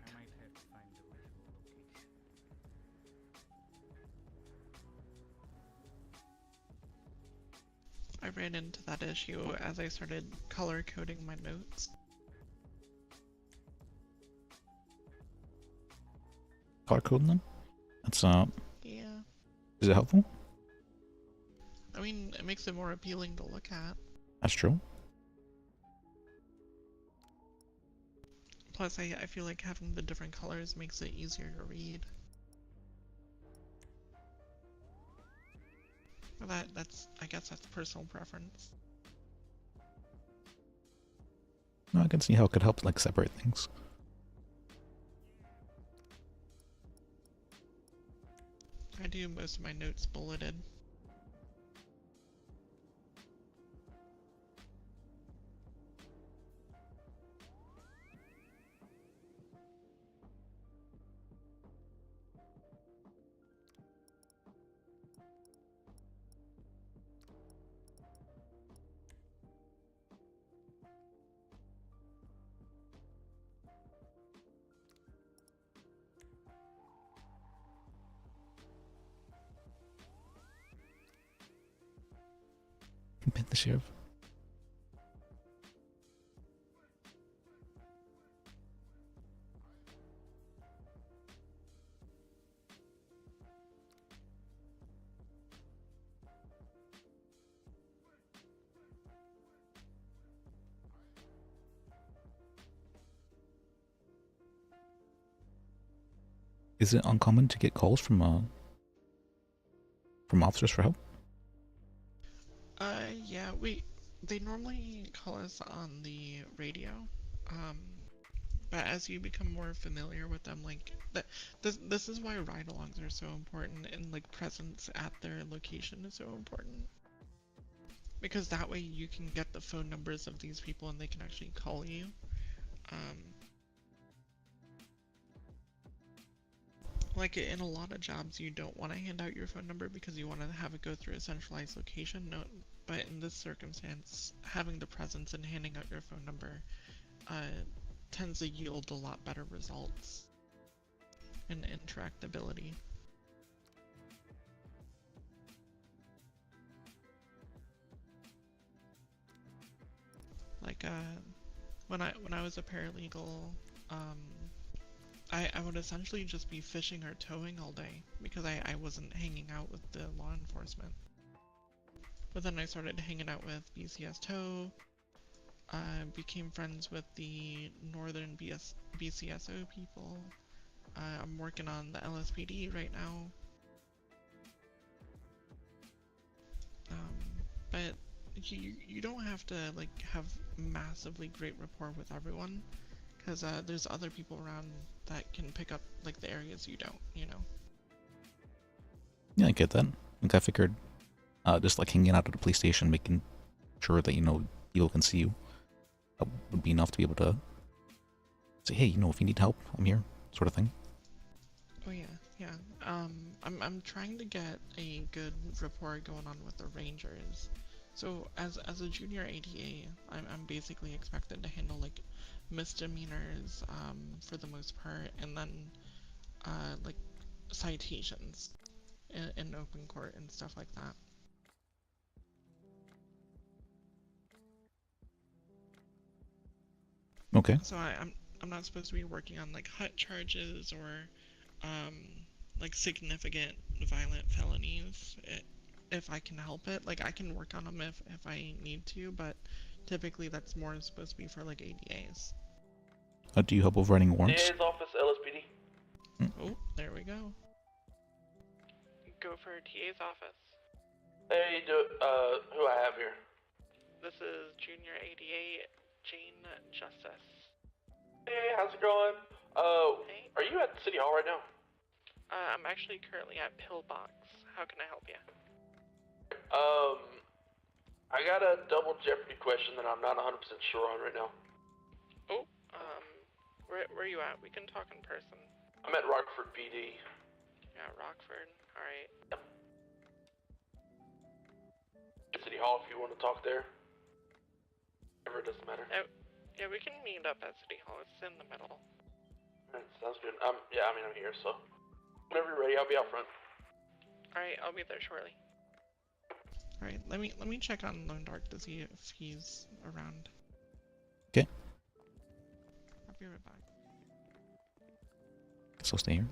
I ran into that issue as I started color coding my notes. Color coding them? That's Yeah. Is it helpful? I mean, it makes it more appealing to look at. That's true. Plus, I feel like having the different colors makes it easier to read. But I guess that's personal preference. No, I can see how it could help like separate things. I do most of my notes bulleted. Pin the sheriff. Is it uncommon to get calls from officers for help? Yeah, they normally call us on the radio. But as you become more familiar with them, like this is why ride-alongs are so important, and like presence at their location is so important. Because that way you can get the phone numbers of these people and they can actually call you. Like in a lot of jobs, you don't want to hand out your phone number because you want to have it go through a centralized location. No, but in this circumstance, having the presence and handing out your phone number tends to yield a lot better results and interactability. Like when I was a paralegal, I would essentially just be fishing or towing all day because I wasn't hanging out with the law enforcement. But then I started hanging out with BCS Tow, became friends with the Northern BCSO people. I'm working on the LSPD right now. But you don't have to like have massively great rapport with everyone, because there's other people around that can pick up like the areas you don't, you know. Yeah, I get that. Like I figured, just like hanging out at the police station, making sure that people can see you, would be enough to be able to say, hey, if you need help, I'm here, sort of thing. Oh yeah, yeah. I'm trying to get a good rapport going on with the Rangers. So as a junior ADA, I'm basically expected to handle like misdemeanors for the most part, and then like citations in open court and stuff like that. Okay. So I'm not supposed to be working on like hut charges or like significant violent felonies. If I can help it, like I can work on them if I need to, but typically that's more supposed to be for like ADAs. Do you help with writing warrants? DA's office, LSPD. Oh, there we go. Go for TA's office. Hey, who I have here? This is Junior ADA Jane Justice. Hey, how's it going? Hey. Are you at City Hall right now? I'm actually currently at Pillbox. How can I help you? I got a double jeopardy question that I'm not 100% sure on right now. Oh, where are you at? We can talk in person. I'm at Rockford PD. Yeah, Rockford. Alright. Yep. City Hall if you want to talk there. Whatever, it doesn't matter. Yeah, we can meet up at City Hall. It's in the middle. Alright, sounds good. Yeah, I mean, I'm here, so. Whenever you're ready, I'll be out front. Alright, I'll be there shortly. Alright, let me check on Lone Dark to see if he's around. Okay. I'll be right back. Guess I'll stay here.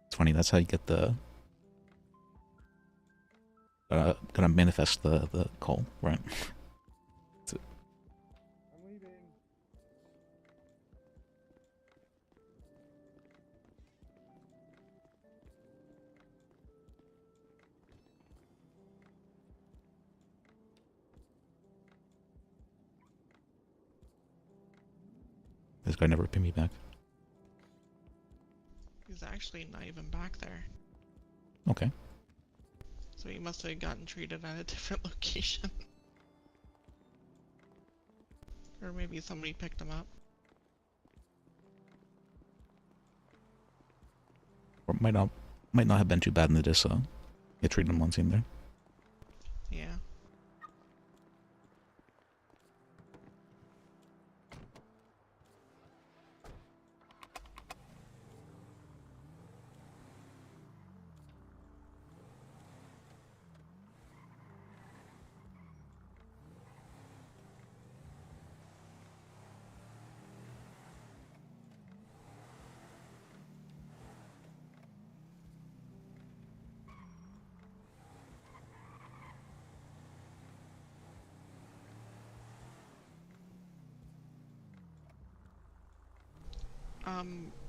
It's funny, that's how you get the gonna manifest the call, right? I'm leaving. This guy never pinned me back. He's actually not even back there. Okay. So he must have gotten treated at a different location. Or maybe somebody picked him up. Or might not have been too bad in the dis, get treated him one scene there. Yeah.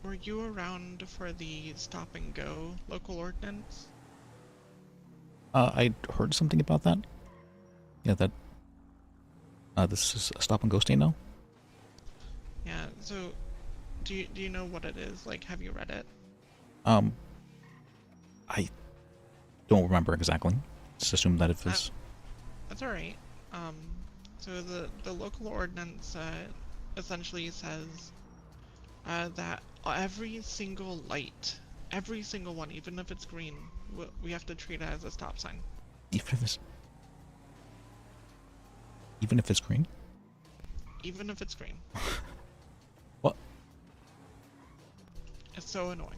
Were you around for the stop and go local ordinance? I heard something about that. Yeah, that This is a stop and go state now? Yeah, so do you know what it is? Like, have you read it? I don't remember exactly. Just assume that it was... That's alright. So the local ordinance essentially says that every single light, every single one, even if it's green, we have to treat it as a stop sign. Even if it's green? Even if it's green. What? It's so annoying.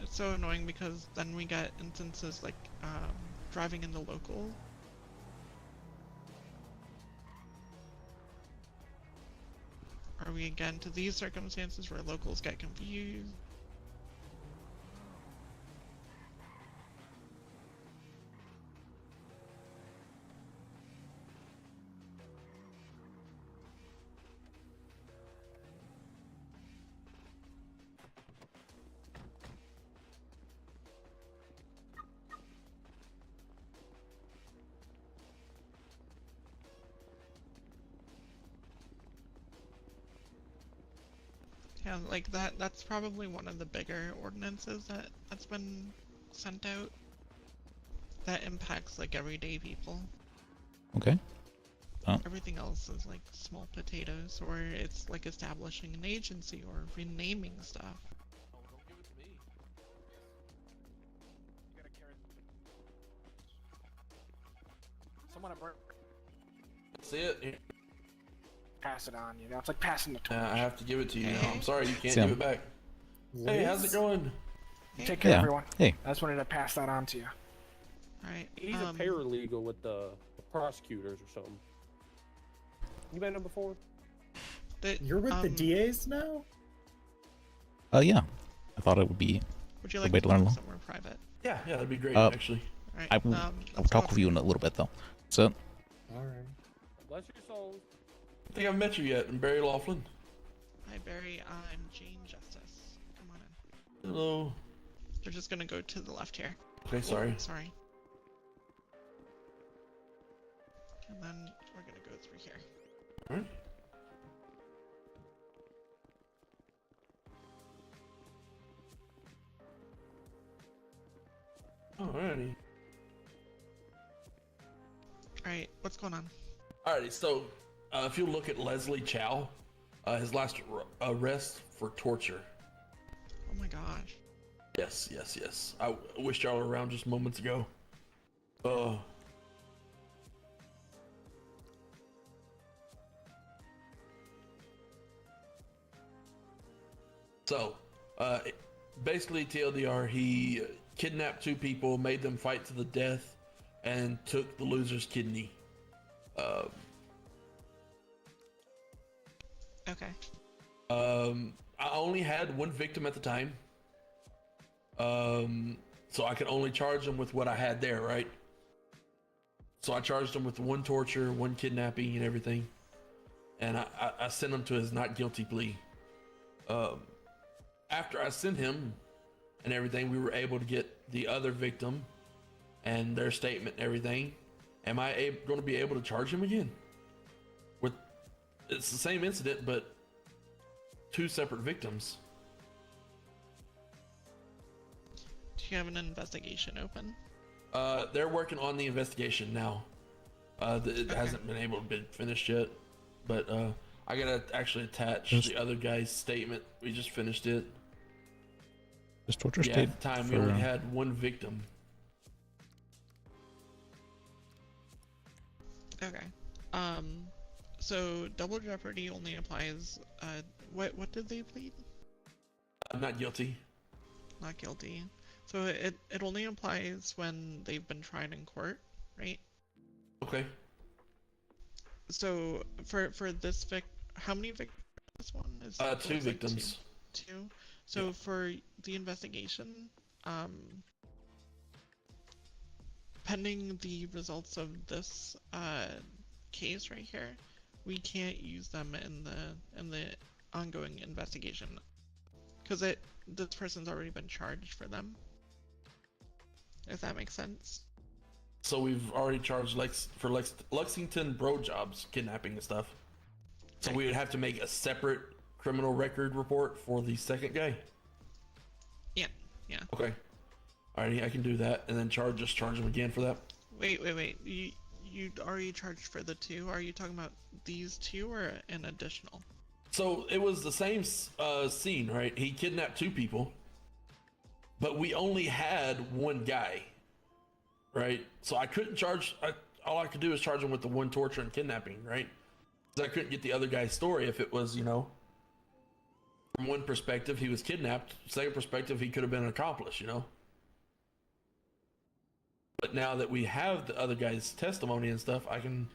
It's so annoying because then we get instances like driving in the local. Or we get into these circumstances where locals get confused. Yeah, like that's probably one of the bigger ordinances that's been sent out that impacts like everyday people. Okay. Everything else is like small potatoes, or it's like establishing an agency or renaming stuff. Someone abort. See it? Pass it on, you know? It's like passing the torch. I have to give it to you now. I'm sorry you can't Sam. give it back. Hey, how's it going? Take care, Yeah. everyone. Hey. I just wanted to pass that on to you. Alright. He's a paralegal with the prosecutors or something. You met him before? You're with the DAs now? Yeah. I thought it would be Would you a like way to to learn talk more. somewhere private? Yeah, that'd be great, actually. Alright, I will let's talk go with you in a little bit, though. So, Alright. Bless your souls. I think I've met you yet. I'm Barry Laughlin. Hi Barry, I'm Jane Justice. Come on in. Hello. We're just gonna go to the left here. Okay, sorry. Sorry. And then we're gonna go through here. Alright. Alrighty. Alright, what's going on? Alrighty, so if you look at Leslie Chow, his last arrest for torture. Oh my gosh. Yes, yes, yes. I wished y'all were around just moments ago. So, basically TLDR, he kidnapped 2 people, made them fight to the death, and took the loser's kidney. Okay. I only had 1 victim at the time. So I could only charge them with what I had there, right? So I charged him with 1 torture, 1 kidnapping, and everything. And I sent him to his not guilty plea. After I sent him and everything, we were able to get the other victim and their statement and everything. Am I going to be able to charge him again? It's the same incident, but 2 separate victims. Do you have an investigation open? They're working on the investigation now. It hasn't been able to be finished yet, but I gotta actually attach the other guy's statement. We just finished it. this torture Yeah, state at the time for, we only had 1 victim. Okay. So double jeopardy only applies. What did they plead? I'm not guilty. Not guilty. So it only applies when they've been tried in court, right? Okay. So for this how many victims? This one is 2 victims. Two. So for the investigation, pending the results of this case right here, we can't use them in the ongoing investigation. because this person's already been charged for them. If that makes sense. So we've already charged Lexington bro jobs, kidnapping and stuff. So we would have to make a separate criminal record report for the second guy. Yeah. Yeah. Okay. Alrighty, I can do that, and then charge him again for that. Wait. You already charged for the 2. Are you talking about these 2 or an additional? So it was the same scene, right? He kidnapped 2 people, but we only had 1 guy, right? So I couldn't charge. All I could do is charge him with the 1 torture and kidnapping, right? Because I couldn't get the other guy's story if it was, from one perspective he was kidnapped, second perspective he could have been an accomplice, But now that we have the other guy's testimony and stuff, I can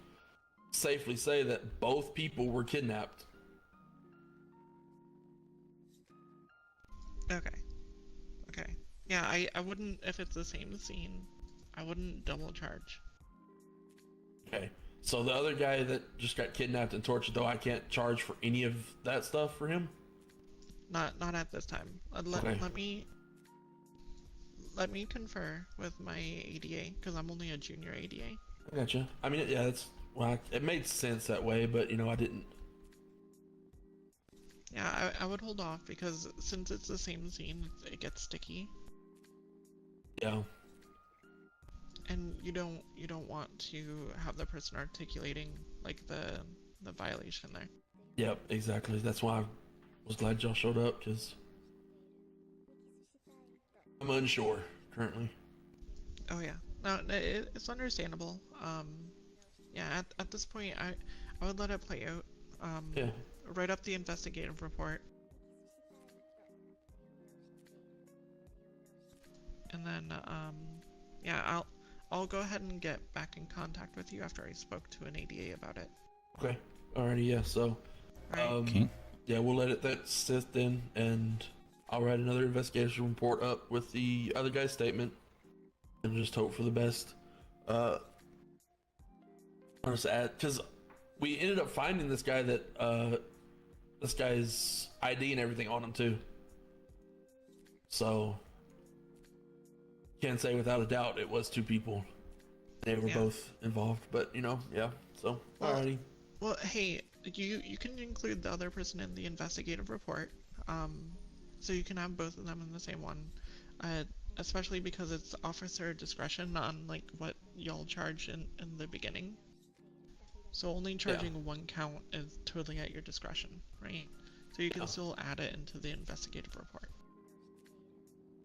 safely say that both people were kidnapped. Okay. Yeah, I wouldn't, if it's the same scene, I wouldn't double charge. Okay. So the other guy that just got kidnapped and tortured, though, I can't charge for any of that stuff for him? Not at this time. Okay. Let me confer with my ADA, because I'm only a junior ADA. I gotcha. I mean, yeah, it made sense that way, but, I didn't. Yeah, I would hold off, because since it's the same scene, it gets sticky. Yeah. And you don't want to have the person articulating, like, the violation there. Yep, exactly. That's why I was glad y'all showed up, because I'm unsure currently. Oh yeah, no, it's understandable. Yeah, at this point, I would let it play out. Yeah. Write up the investigative report, and then yeah, I'll go ahead and get back in contact with you after I spoke to an ADA about it. Okay. Alrighty. Yeah. So, Okay. yeah, we'll let that sit then, and I'll write another investigation report up with the other guy's statement, and just hope for the best. I'll just add, because we ended up finding this guy that this guy's ID and everything on him too. So can't say without a doubt it was 2 people. They were both involved, but yeah. So alrighty. Well, hey, you can include the other person in the investigative report. So you can have both of them in the same one, especially because it's officer discretion on like what y'all charge in the beginning. So only charging 1 count is totally at your discretion, right? So you can still add it into the investigative report.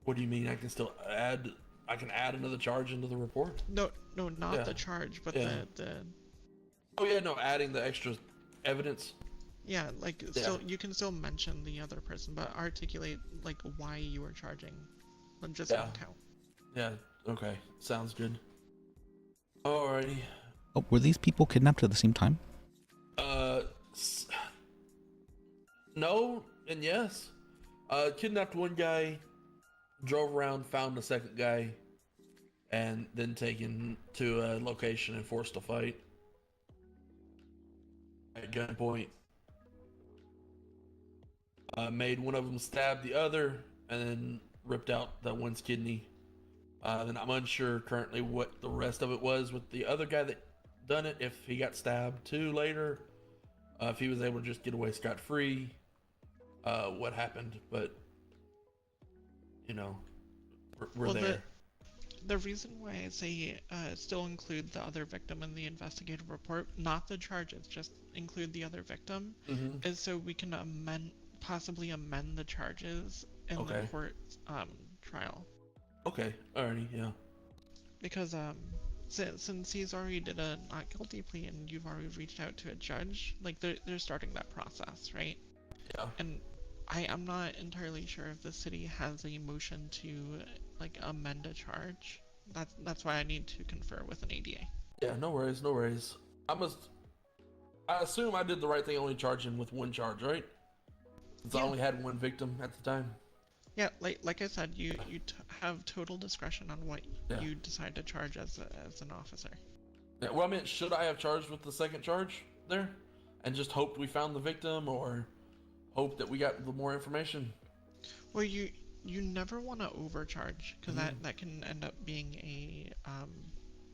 What do you mean? I can still add? I can add another charge into the report? No, not the charge, but the. Oh yeah, no, adding the extra evidence. Yeah, like still you can still mention the other person, but articulate like why you were charging, and just 1 count. Yeah. Okay. Sounds good. Alrighty. Oh, were these people kidnapped at the same time? No and yes. Kidnapped 1 guy, drove around, found the second guy, and then taken to a location and forced to fight at gunpoint. Made one of them stab the other, and then ripped out that one's kidney. Then I'm unsure currently what the rest of it was with the other guy that done it, if he got stabbed too later, if he was able to just get away scot-free, what happened, but we're there. The reason why I say still include the other victim in the investigative report, not the charges, just include the other victim, is so we can possibly amend the charges in the court trial. Okay, alrighty, yeah. Because since he's already did a not guilty plea and you've already reached out to a judge, like they're starting that process, right? Yeah. And I'm not entirely sure if the city has a motion to like amend a charge. That's why I need to confer with an ADA. Yeah, no worries, no worries. I assume I did the right thing, only charging with 1 charge, right? Since I only had 1 victim at the time. Yeah, like I said, you have total discretion on what you decide to charge as an officer. Yeah, well, I mean, should I have charged with the second charge there, and just hoped we found the victim, or hope that we got more information? Well, you never want to overcharge because that can end up being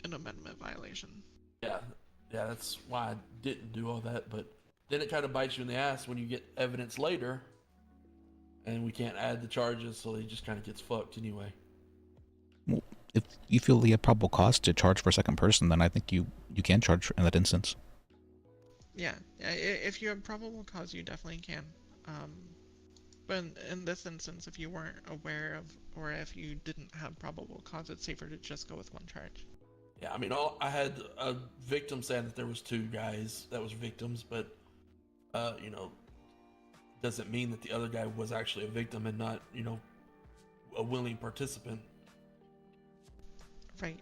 an amendment violation. Yeah, that's why I didn't do all that. But then it kind of bites you in the ass when you get evidence later, and we can't add the charges, so it just kind of gets fucked anyway. Well, if you feel you have probable cause to charge for a second person, then I think you can charge in that instance. Yeah, if you have probable cause, you definitely can. But in this instance, if you weren't aware of, or if you didn't have probable cause, it's safer to just go with one charge. Yeah, I mean, I had a victim saying that there was 2 guys that was victims, but doesn't mean that the other guy was actually a victim and not, a willing participant. Right.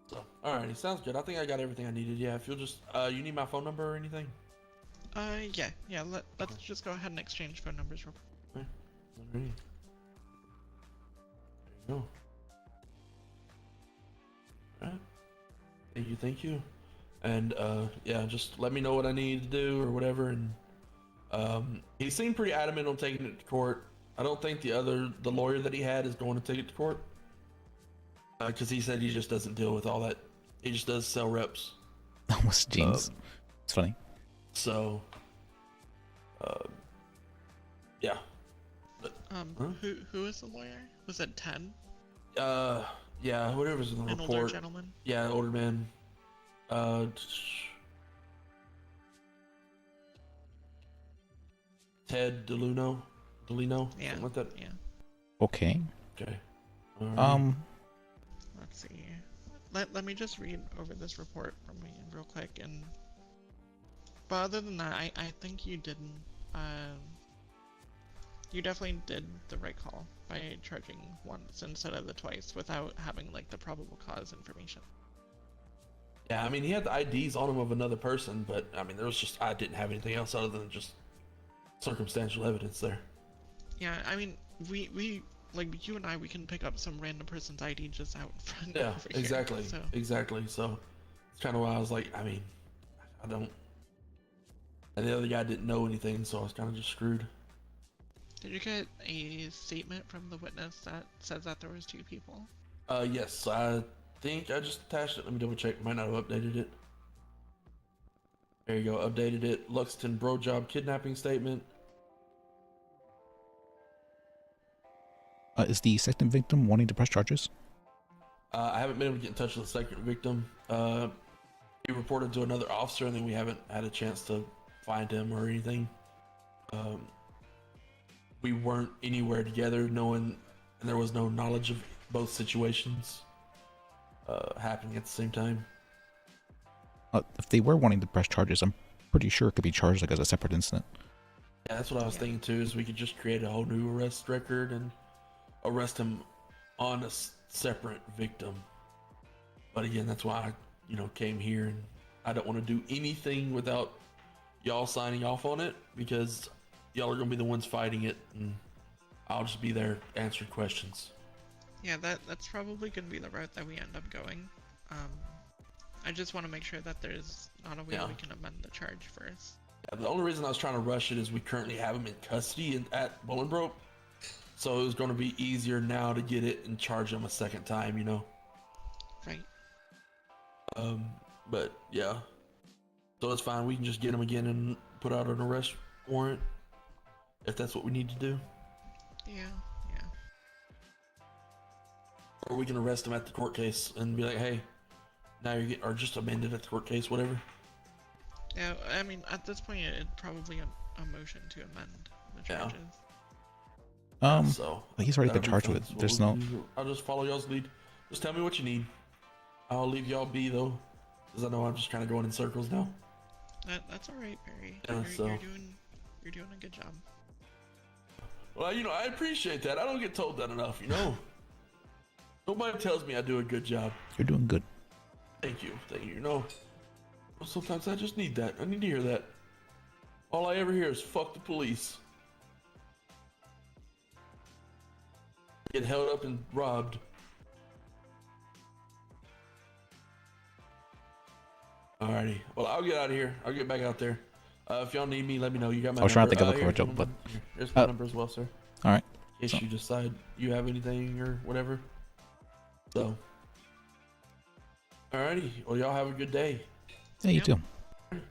So, alrighty, sounds good. I think I got everything I needed. Yeah, if you'll just, you need my phone number or anything? Yeah. Let's just go ahead and exchange phone numbers real quick. Okay. Alrighty. There you go. Alright. Thank you. And, yeah, just let me know what I need to do or whatever, and, he seemed pretty adamant on taking it to court. I don't think the lawyer that he had is going to take it to court. Because he said he just doesn't deal with all that. He just does sell reps. Almost James. It's funny. So, yeah. But, who is the lawyer? Was it 10? Yeah, whatever's in the report. An older gentleman? Yeah, older man. Ted Delino? Yeah. Something like that? Yeah. Okay. Okay. Let's see. Let me just read over this report from me real quick, but other than that, I think you didn't. You definitely did the right call by charging once instead of the twice without having like the probable cause information. Yeah, I mean, he had the IDs on him of another person, but I mean, I didn't have anything else other than just circumstantial evidence there. Yeah, I mean, we like you and I, we can pick up some random person's ID just out in front. Yeah, over exactly. Here, so. Exactly. So it's kind of why I was like, I mean, I don't. And the other guy didn't know anything, so I was kind of just screwed. Did you get a statement from the witness that says that there was 2 people? Yes, I think I just attached it. Let me double check. Might not have updated it. There you go. Updated it. Luxton bro job kidnapping statement. Is the second victim wanting to press charges? I haven't been able to get in touch with the second victim. He reported to another officer, and then we haven't had a chance to find him or anything. We weren't anywhere together, and there was no knowledge of both situations happening at the same time. If they were wanting to press charges, I'm pretty sure it could be charged like as a separate incident. Yeah, that's what I was thinking too. Is we could just create a whole new arrest record and arrest him on a separate victim. But again, that's why I, came here, and I don't want to do anything without y'all signing off on it, because y'all are gonna be the ones fighting it, and I'll just be there answering questions. Yeah, that's probably gonna be the route that we end up going. I just want to make sure that there's not a way we can amend the charge first. Yeah, the only reason I was trying to rush it is we currently have him in custody at Bolingbroke, so it was going to be easier now to get it and charge him a second time, Right. But yeah, so it's fine. We can just get him again and put out an arrest warrant if that's what we need to do. Yeah. Or we can arrest him at the court case and be like, hey, now you're getting, or just amend it at the court case, whatever. Yeah, I mean, at this point, it'd probably a motion to amend the charges. So he's already been charged with. There's no. I'll just follow y'all's lead. Just tell me what you need. I'll leave y'all be though, because I know I'm just kind of going in circles now. That's all right, Perry. Yeah, You're doing a good job. Well, I appreciate that. I don't get told that enough, Nobody tells me I do a good job. You're doing good. Thank you. Sometimes I just need that. I need to hear that. All I ever hear is fuck the police. Get held up and robbed. Alrighty. Well, I'll get out of here. I'll get back out there. If y'all need me, let me know. You got my I was trying to number. think of a correct joke, but Here's my number as well, sir. All right. case you decide you have anything or whatever. So, alrighty. Well, y'all have a good day. Yeah, you too. Have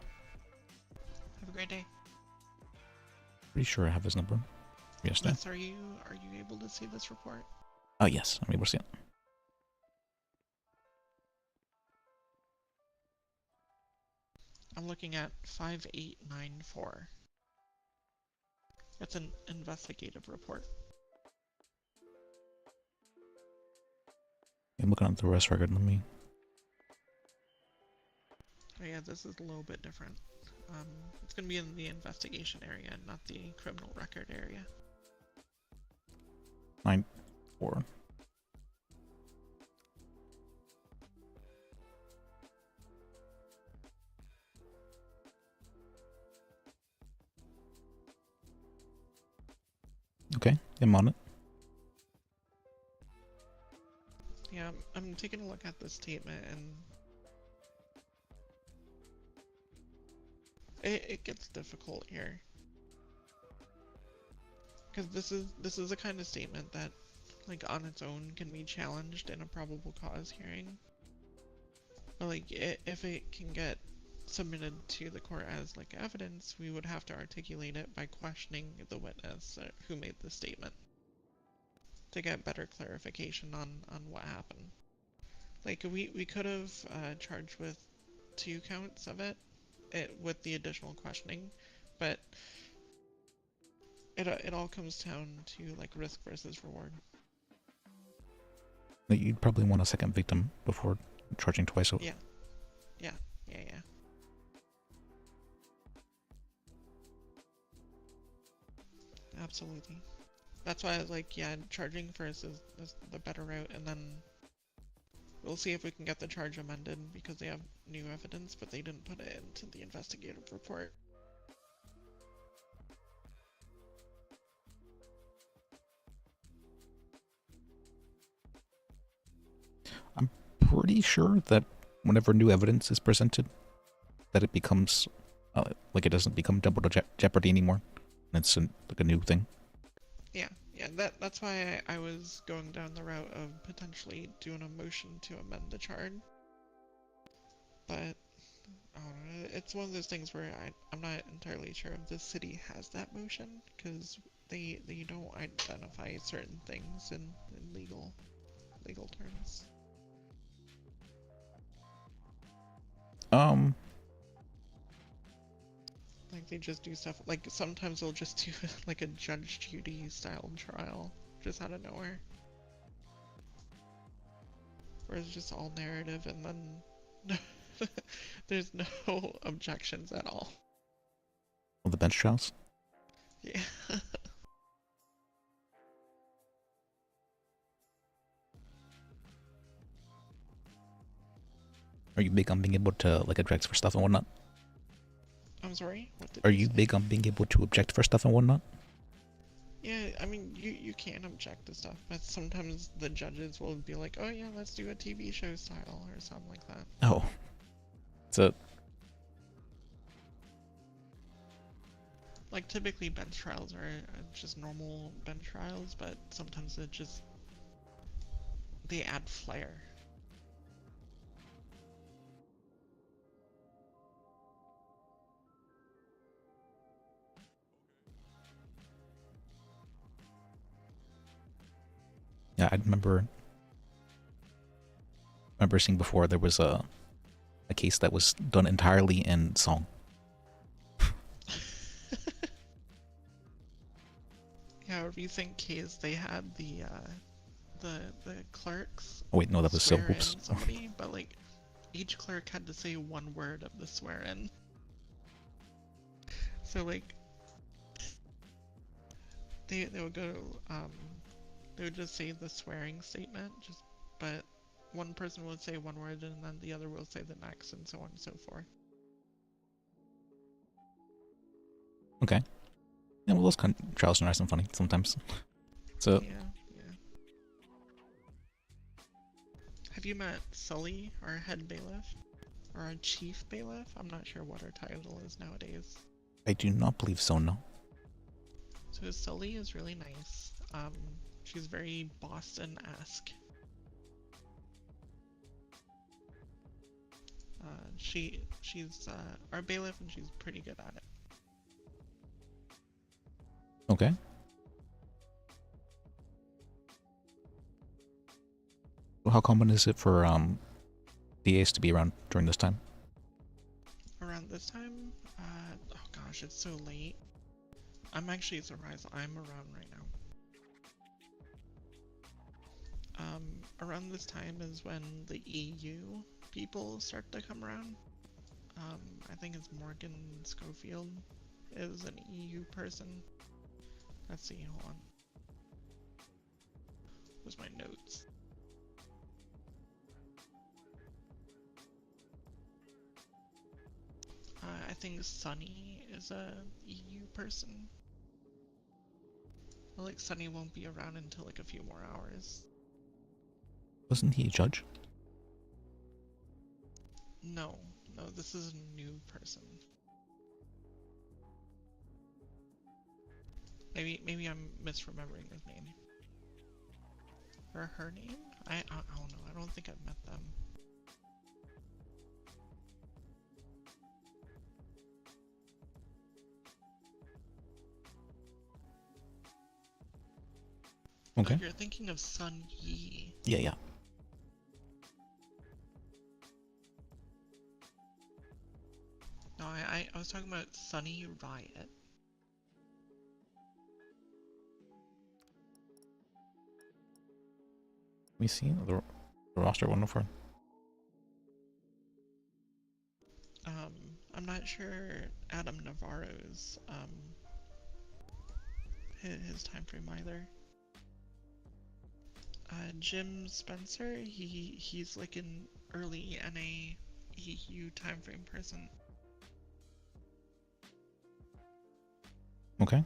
a great day. Pretty sure I have his number. Yes, Liz, are you able to see this report? Oh, yes. I'm able to see it. I'm looking at 5894. It's an investigative report. I'm looking at the arrest record. Let me. Oh yeah, this is a little bit different. It's gonna be in the investigation area, not the criminal record area. 9-4. Okay, I'm on it. Yeah, I'm taking a look at this statement and it gets difficult here. Because this is a kind of statement that, like, on its own can be challenged in a probable cause hearing. But like, if it can get submitted to the court as like evidence, we would have to articulate it by questioning the witness who made the statement to get better clarification on what happened. Like, we could have charged with 2 counts of it with the additional questioning, but it all comes down to like risk versus reward. You'd probably want a second victim before charging twice over. Yeah. Absolutely. That's why I was like, yeah, charging first is the better route, and then we'll see if we can get the charge amended because they have new evidence, but they didn't put it into the investigative report. I'm pretty sure that whenever new evidence is presented, that it becomes like it doesn't become double jeopardy anymore. It's like a new thing. Yeah, that's why I was going down the route of potentially doing a motion to amend the charge. But I don't know, it's one of those things where I'm not entirely sure if the city has that motion, because they don't identify certain things in legal terms. Like, they just do stuff, like, sometimes they'll just do, like, a Judge Judy style trial, just out of nowhere. Where it's just all narrative, and then there's no objections at all. Well, the bench trials? Yeah. Are you big on being able to, like, object for stuff and whatnot? I'm sorry? Are you big on being able to object for stuff and whatnot? Yeah, I mean, you can object to stuff, but sometimes the judges will be like, oh yeah, let's do a TV show style, or something like that. Oh. So... Like, typically bench trials are just normal bench trials, but sometimes they add flair. Yeah, I remember seeing before there was a case that was done entirely in song. Yeah, or if you think case they had the clerks. Oh wait, no, that was so. swear Oops. in somebody, but like each clerk had to say one word of the swear in. So like they would go they would just say the swearing statement, but one person would say one word and then the other will say the next, and so on and so forth. Okay. Yeah, well, those kind of trials are nice and funny sometimes. So. Yeah. Have you met Sully, our head bailiff? Or our chief bailiff? I'm not sure what her title is nowadays. I do not believe so, no. So Sully is really nice. She's very Boston-esque. She's our bailiff, and she's pretty good at it. Okay. Well, how common is it for DAs to be around during this time? Around this time? Oh gosh, it's so late. I'm actually surprised I'm around right now. Around this time is when the EU people start to come around. I think it's Morgan Schofield is an EU person. Let's see, hold on. Where's my notes? I think Sunny is a EU person. Well, like Sunny won't be around until like a few more hours. Wasn't he a judge? No, this is a new person. Maybe I'm misremembering his name. Or her name? I don't know. I don't think I've met them. Okay. Oh, you're thinking of Sun Yi. Yeah. No, I was talking about Sunny Riot. Let me see the roster 104. I'm not sure Adam Navarro's his time frame either. Jim Spencer, he's like an early NA EU time frame person. Okay.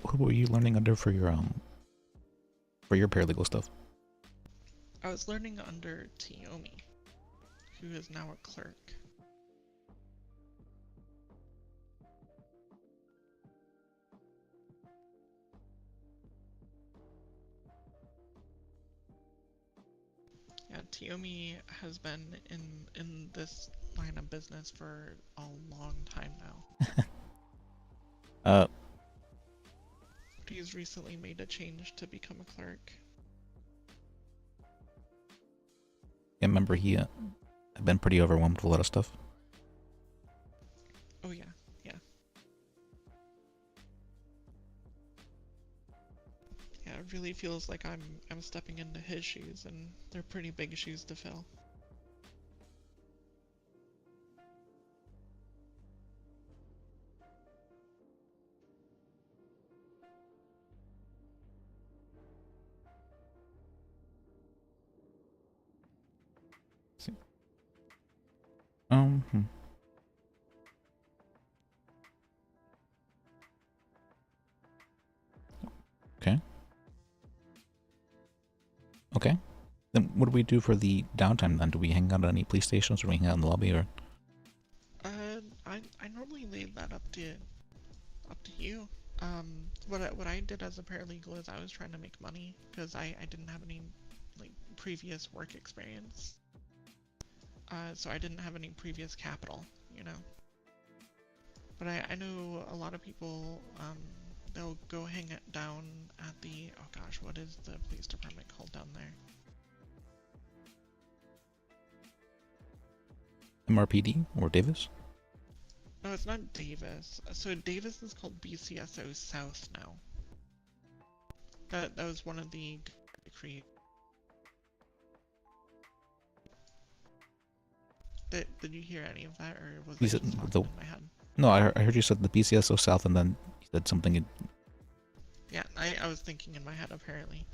Who were you learning under for your paralegal stuff? I was learning under Tiomi, who is now a clerk. Yeah, Tiomi has been in this line of business for a long time now. He's recently made a change to become a clerk. I remember he had been pretty overwhelmed with a lot of stuff. Oh yeah. Yeah, it really feels like I'm stepping into his shoes, and they're pretty big shoes to fill. Okay. Then what do we do for the downtime then? Do we hang out at any police stations, or do we hang out in the lobby, or? I normally leave that up to you. What I did as a paralegal is I was trying to make money because I didn't have any like previous work experience. So I didn't have any previous capital, you know. But I know a lot of people, they'll go hang it down at the, oh gosh, what is the police department called down there? MRPD or Davis? No, it's not Davis. So Davis is called BCSO South now. That was one of the decrees. Did you hear any of that, or was it just talking in my head? No, I heard you said the BCSO South, and then you said something. Yeah, I was thinking in my head apparently.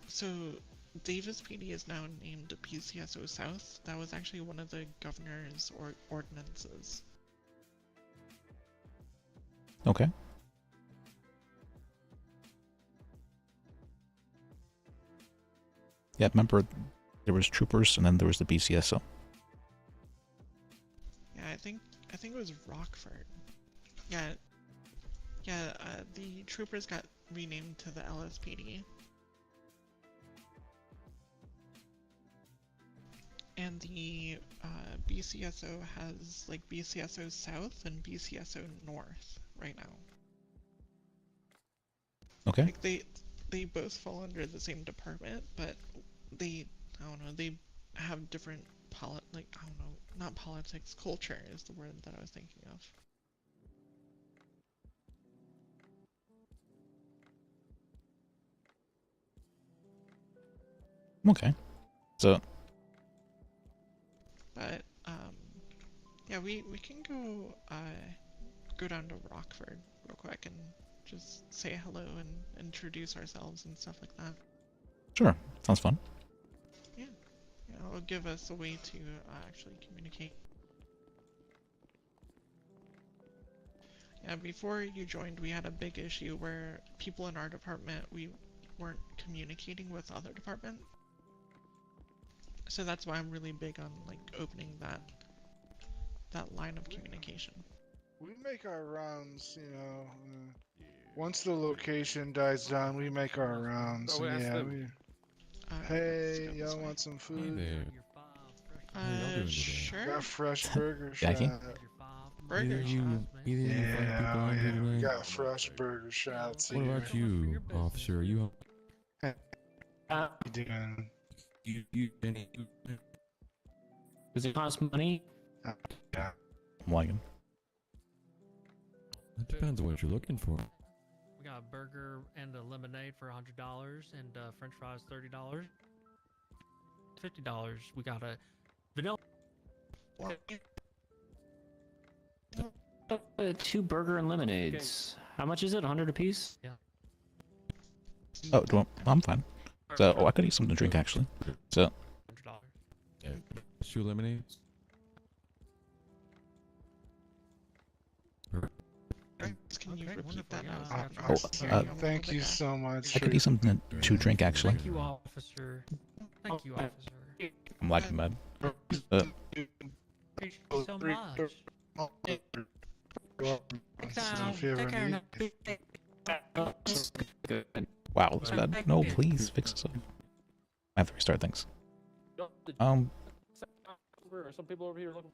So Davis PD is now named PCSO South. That was actually one of the governor's ordinances. Okay. Yeah, remember there was troopers and then there was the BCSO. Yeah, I think it was Rockford. Yeah, the troopers got renamed to the LSPD. And the BCSO has like BCSO South and BCSO North right now. Okay. Like they both fall under the same department, but they, I don't know, they have different like, I don't know, not politics, culture is the word that I was thinking of. Okay. So. But yeah, we can go down to Rockford real quick and just say hello and introduce ourselves and stuff like that. Sure. Sounds fun. Yeah. Yeah, it'll give us a way to actually communicate. Yeah, before you joined, we had a big issue where people in our department, we weren't communicating with other departments. So that's why I'm really big on like opening that line of communication. We make our rounds, you know. Once the location dies down, we make our rounds. Oh, And ask yeah, them. hey, y'all want some food? Sure. Got fresh burger Jackie? shot. Burger Yeah, we got fresh burger shots What here. about you, officer? You doing? Does it cost money? Yeah. I'm liking. It depends on what you're looking for. We got a burger and a lemonade for $100 and French fries $30. $50. We got a vanilla. 2 burger and lemonades. How much is it? 100 apiece? Yeah. Oh, I'm fine. So, I could use something to drink actually. So. Yeah. 2 lemonades. Can you repeat that? Thank you so much. I could use something to drink actually. Thank you, officer. Thank you, officer. I'm liking that. Thank you so much. Wow, that's bad. No, please fix this up. I have to restart things. Some people over here looking.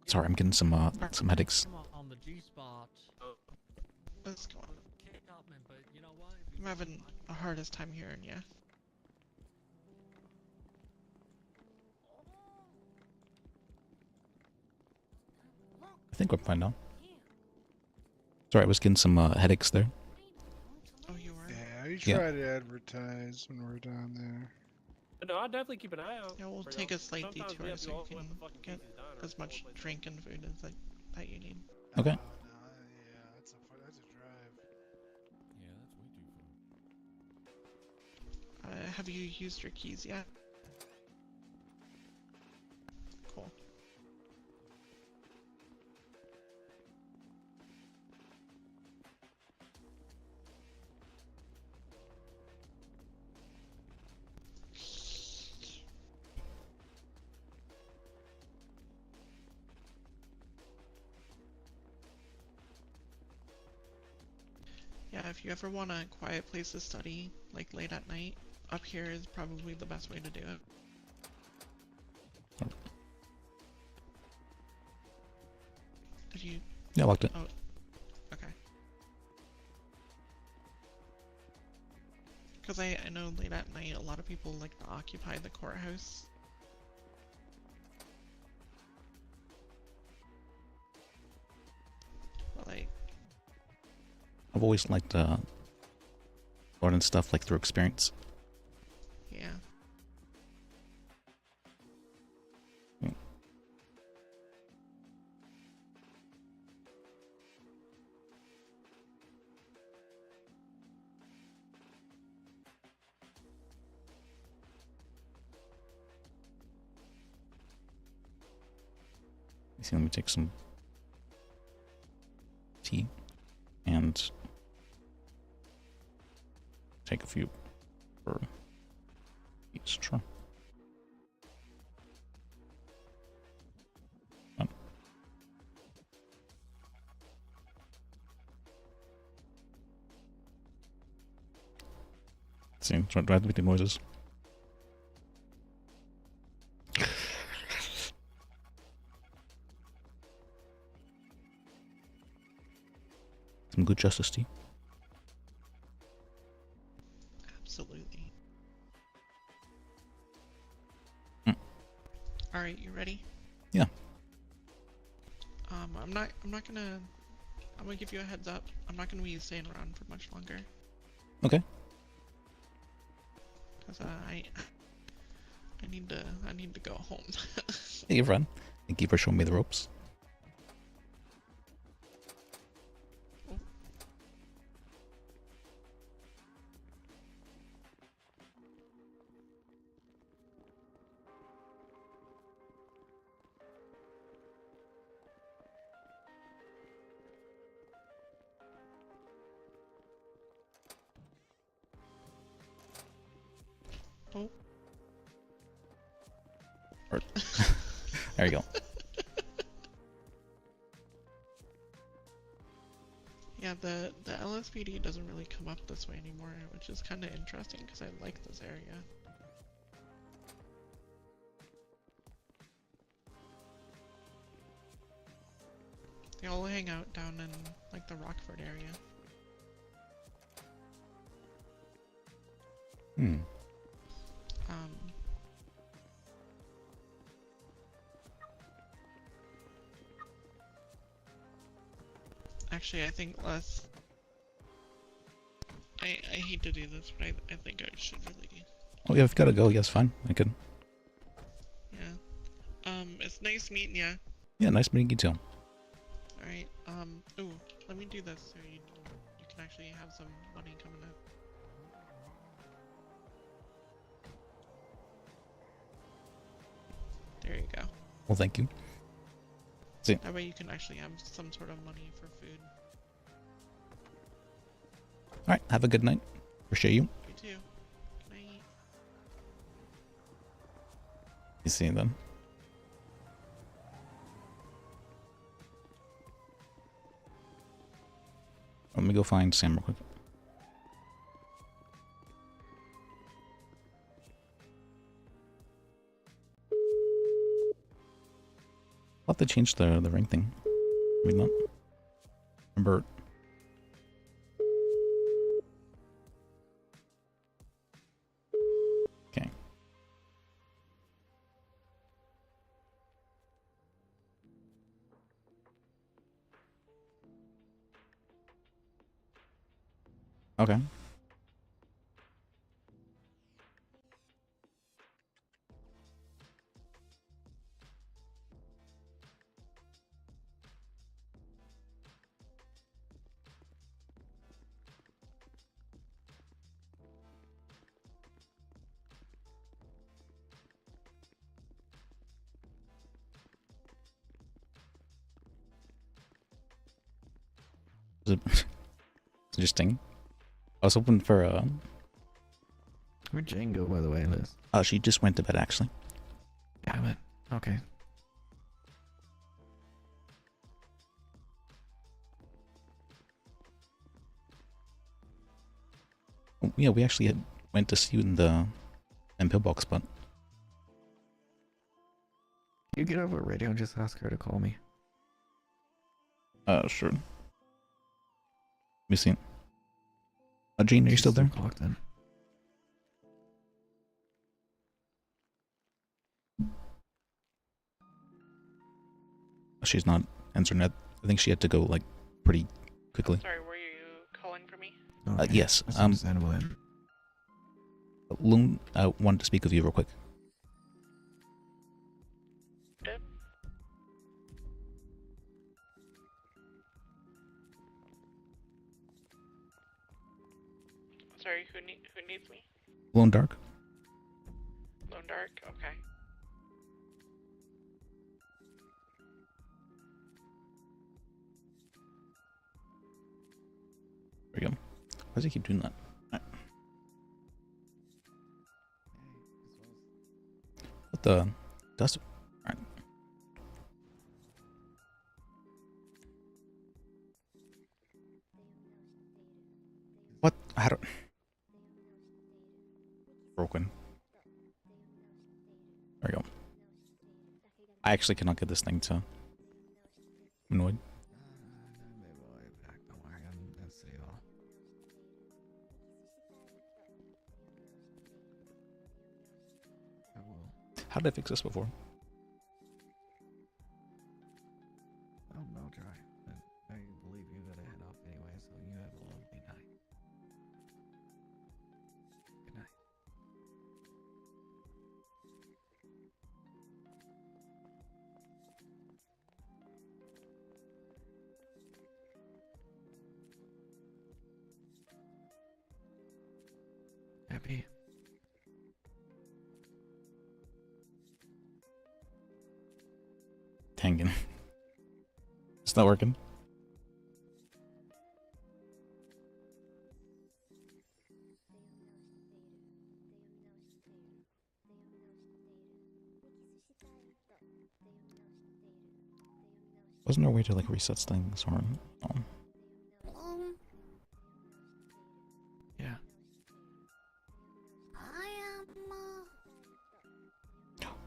Sorry, I'm getting some headaches. On the G spot. Let's go on. I'm having the hardest time hearing you. I think we're fine now. Sorry, I was getting some headaches there. Oh, you were? Yeah, we try to advertise when we're down there. No, I'll definitely keep an eye out. Yeah, we'll for take y'all. a slight Sometimes we detour have to so go you with can the fucking get pizza diner as or much someplace. drink and food as that you need. Okay. Yeah, that's a drive. Yeah, that's way too far. Have you used your keys yet? Cool. Yeah, if you ever want a quiet place to study, like late at night, up here is probably the best way to do it. Did you? Yeah, I locked it. Oh, okay. Because I know late at night a lot of people like to occupy the courthouse. But like, I've always liked learning stuff like through experience. yeah. See, let me take some tea and take a few for each try. See, try to make the noises. Some good justice tea. Absolutely. Mm. All right, you ready? Yeah. I'm not gonna. I'm gonna give you a heads up. I'm not gonna be staying around for much longer. Okay. Cause I need to go home. Hey, you're fine. Thank you for showing me the ropes. Oh. There you go. Yeah, the LSPD doesn't really come up this way anymore, which is kind of interesting because I like this area. They all hang out down in like the Rockford area. Hmm. Actually, I think Les. I hate to do this, but I think I should really. Oh yeah, I've got to go. Yes, fine. I could. Yeah. It's nice meeting ya. Yeah, nice meeting you too. All right. Ooh, let me do this so you can actually have some money coming in. There you go. Well, thank you. See. That way you can actually have some sort of money for food. All right. Have a good night. Appreciate you. You too. Good night. You see you then. Let me go find Sam real quick. I'll have to change the ring thing. Maybe not. Remember. Okay. Okay. It's interesting. I was hoping for Where'd Jane go, by the way, Liz? She just went to bed actually. Damn it. Okay. Oh, yeah, we actually went to see you in the pillbox spot. Can you get over radio and just ask her to call me? Sure. Let me see. Jean, are you still there? Then. She's not answering that. I think she had to go like pretty quickly. Sorry, were you calling for me? Yes. That's understandable then. Loon wanted to speak with you real quick. Did? Sorry, who needs me? Lone Dark. Lone Dark. Okay. There we go. Why does he keep doing that? Right. What the dust? Alright. What? I don't. broken. There we go. I actually cannot get this thing to annoyed. How did I fix this before? Oh no, Dry. I believe you gotta head off anyway, so you have a lovely night. Good night. Happy. Hanging. It's not working. Wasn't there a way to like reset things or no? Yeah.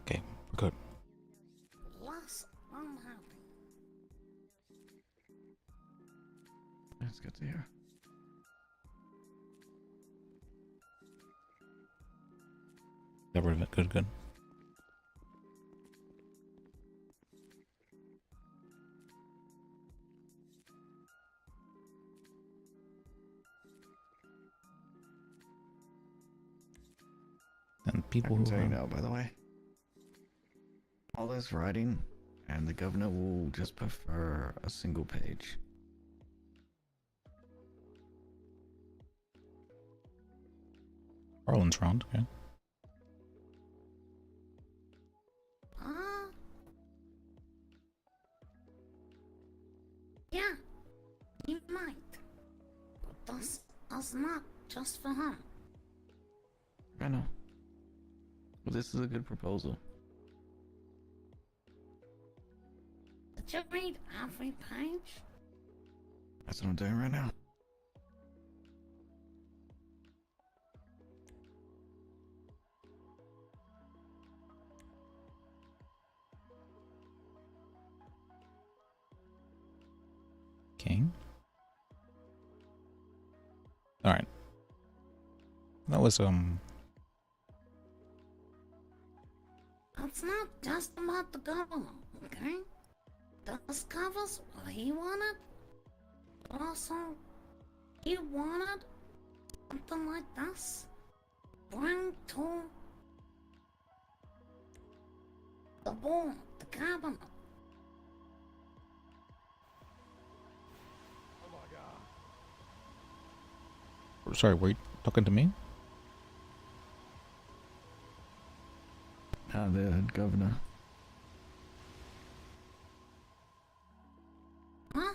Okay, we're good. Less unhappy. That's good to hear. Got rid of it. Good, good. And people I can who tell you now, by the way. All this writing, and the governor will just prefer a single page. Arlen's round, okay. Yeah, he might. But that's not just for him. I know. But this is a good proposal. Did you read every page? That's what I'm doing right now. Okay. Alright. That was It's not just about the governor, okay? This covers what he wanted, but also he wanted something like this. Bring to the board, the cabinet. sorry, were you talking to me? The governor. Huh?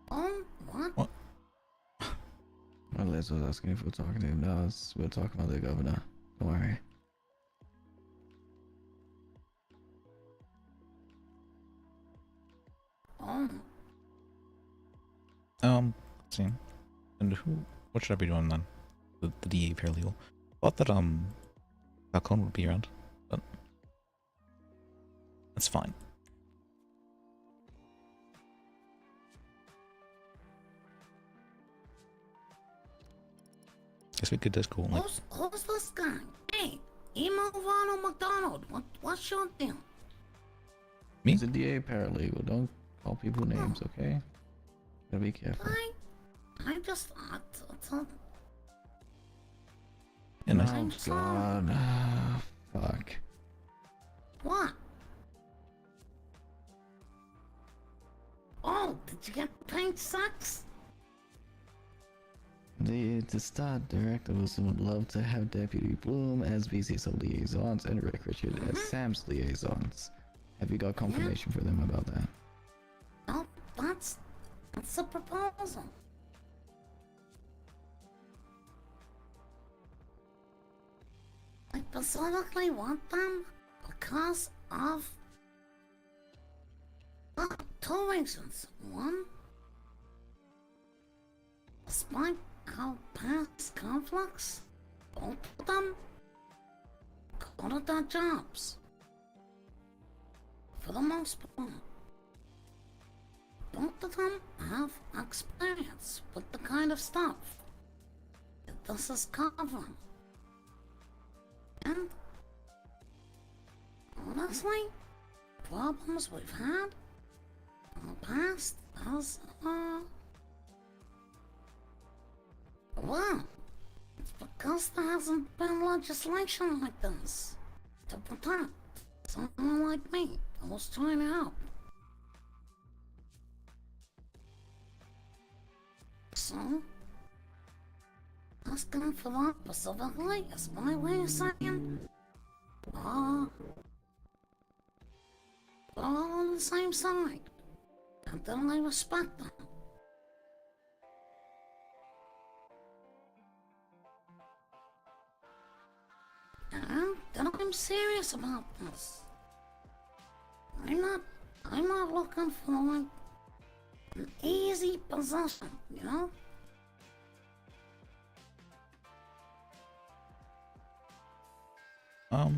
What? Well, Liz was asking if we're talking to him. No, we're talking about the governor. Don't worry. Let's see. And what should I be doing then? The DA paralegal. Thought that, Falcone would be around, but that's fine. Guess we could just go like. Who's this guy? Hey, Emo Ronald McDonald. What's your deal? Me? He's a DA paralegal. Don't call people names, okay? Gotta be careful. I just thought. Oh God! Fuck. What? Oh, did you get paint sacks? The Star Director Wilson would love to have Deputy Bloom as VCSO liaisons and Rick Richard as Sam's liaisons. Have you got confirmation for them about that? No, that's a proposal. I specifically want them because of two reasons. One, despite our past conflicts, both of them good at their jobs. For the most part. Both of them have experience with the kind of stuff that this is covering. And honestly, problems we've had in the past is, well, it's because there hasn't been legislation like this to protect someone like me who's trying to help. So, asking for that specifically is my way of saying, we're all on the same side, and then I respect them. And then I'm serious about this. I'm not looking for like an easy position, you know? I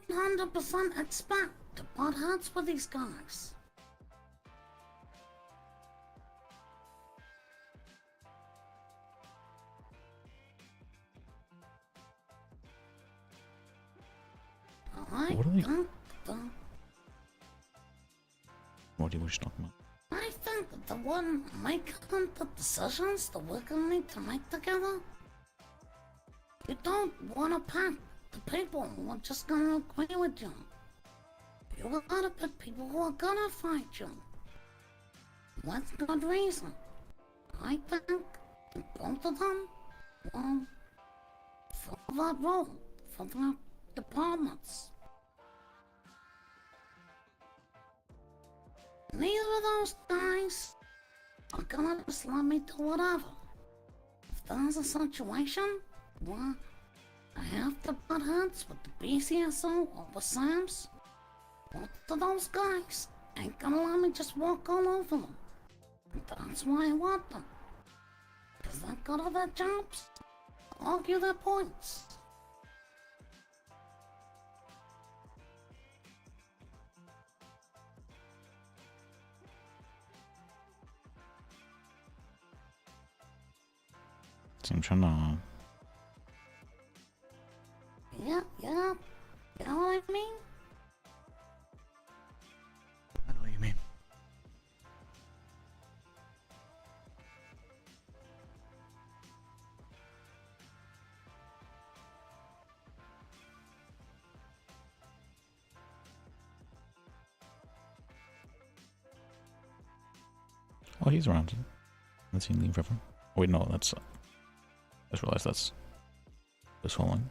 100% expect to butt heads with these guys. I What are they- think the What do you wish to talk about? I think that the one making the decisions that we're gonna need to make together, you don't wanna pick the people who are just gonna agree with you. You gotta pick people who are gonna fight you. With good reason. I think both of them will fill that role for their departments. Neither of those guys are gonna just let me do whatever. If there's a situation where I have to butt heads with the BCSO or the SAMs, both of those guys ain't gonna let me just walk all over them. And that's why I want them. Because they're good at their jobs, argue their points. So I'm trying to. Yeah, you know what I mean? I know what you mean. Oh, he's around. Let's see him leave forever. Oh, wait, no, that's. I just realized that's this whole line.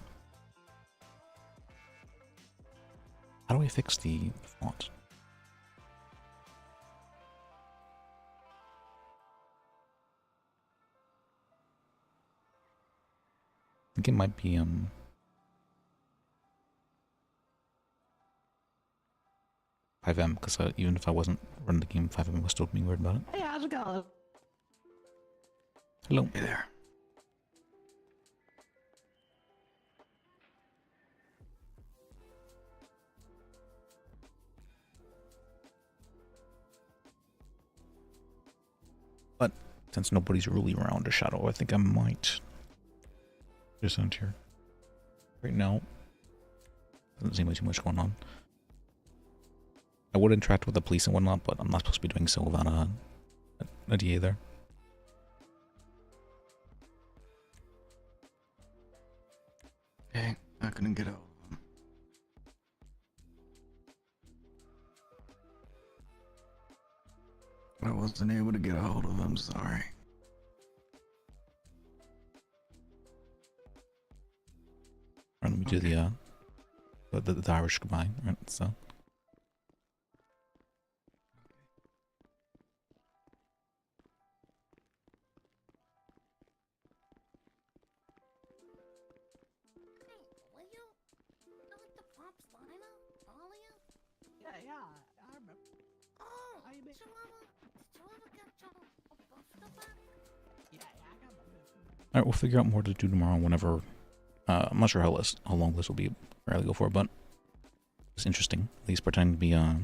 How do I fix the font? I think it might be 5M, because even if I wasn't running the game 5M, I was still being weird about it. Hey, how's it going? Hello. Hey there. But since nobody's really around a shadow, I think I might just end here. Right now, doesn't seem like too much going on. I would interact with the police and whatnot, but I'm not supposed to be doing so without a DA there. Okay, I couldn't get out. I wasn't able to get a hold of them, sorry. Alright, let me do the Irish goodbye, right, so. Yeah, I remember. Oh, How you been? did you ever get your Alright, we'll figure out more to do tomorrow whenever... I'm not sure how long this will be Paralegal for, but it's interesting. At least pretending to be, I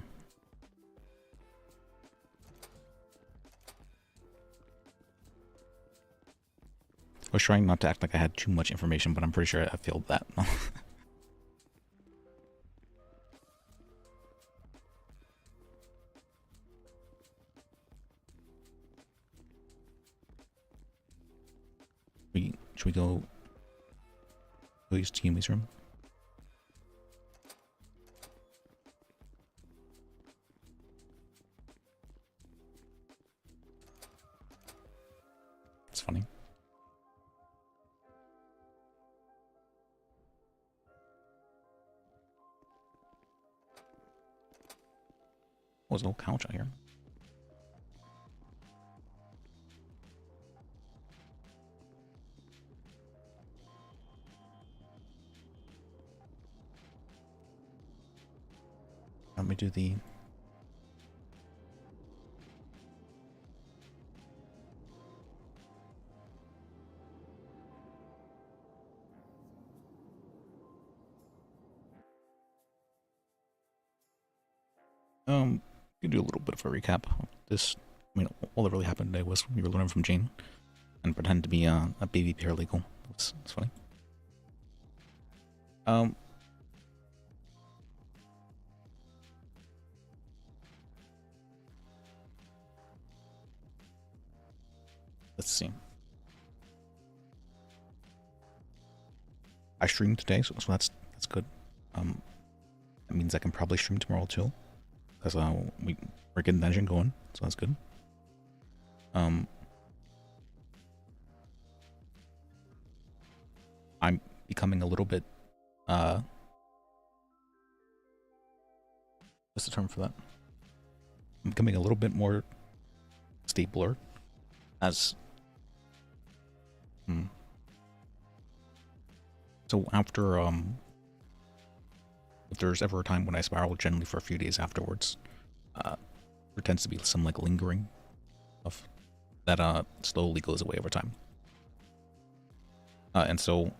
was trying not to act like I had too much information, but I'm pretty sure I failed that. Should we go please to Yumi's room? It's funny. Oh, there's a little couch out here. Let me do the... you can do a little bit of a recap. This, I mean, all that really happened today was we were learning from Jane and pretend to be a baby paralegal. It's funny. Let's see. I streamed today, so that's good. That means I can probably stream tomorrow too, because we're getting the engine going, so that's good. I'm becoming a little bit what's the term for that? I'm becoming a little bit more stabler as so after if there's ever a time when I spiral, generally for a few days afterwards, there tends to be some like lingering of that slowly goes away over time. And so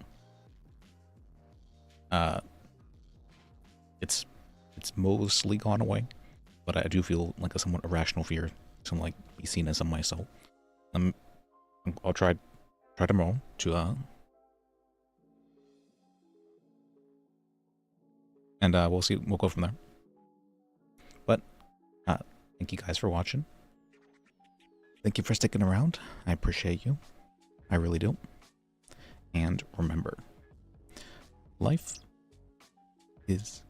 it's mostly gone away, but I do feel like a somewhat irrational fear to like be seen as some myself. I'll try tomorrow to and we'll see. We'll go from there. But thank you guys for watching. Thank you for sticking around. I appreciate you. I really do. And remember, life is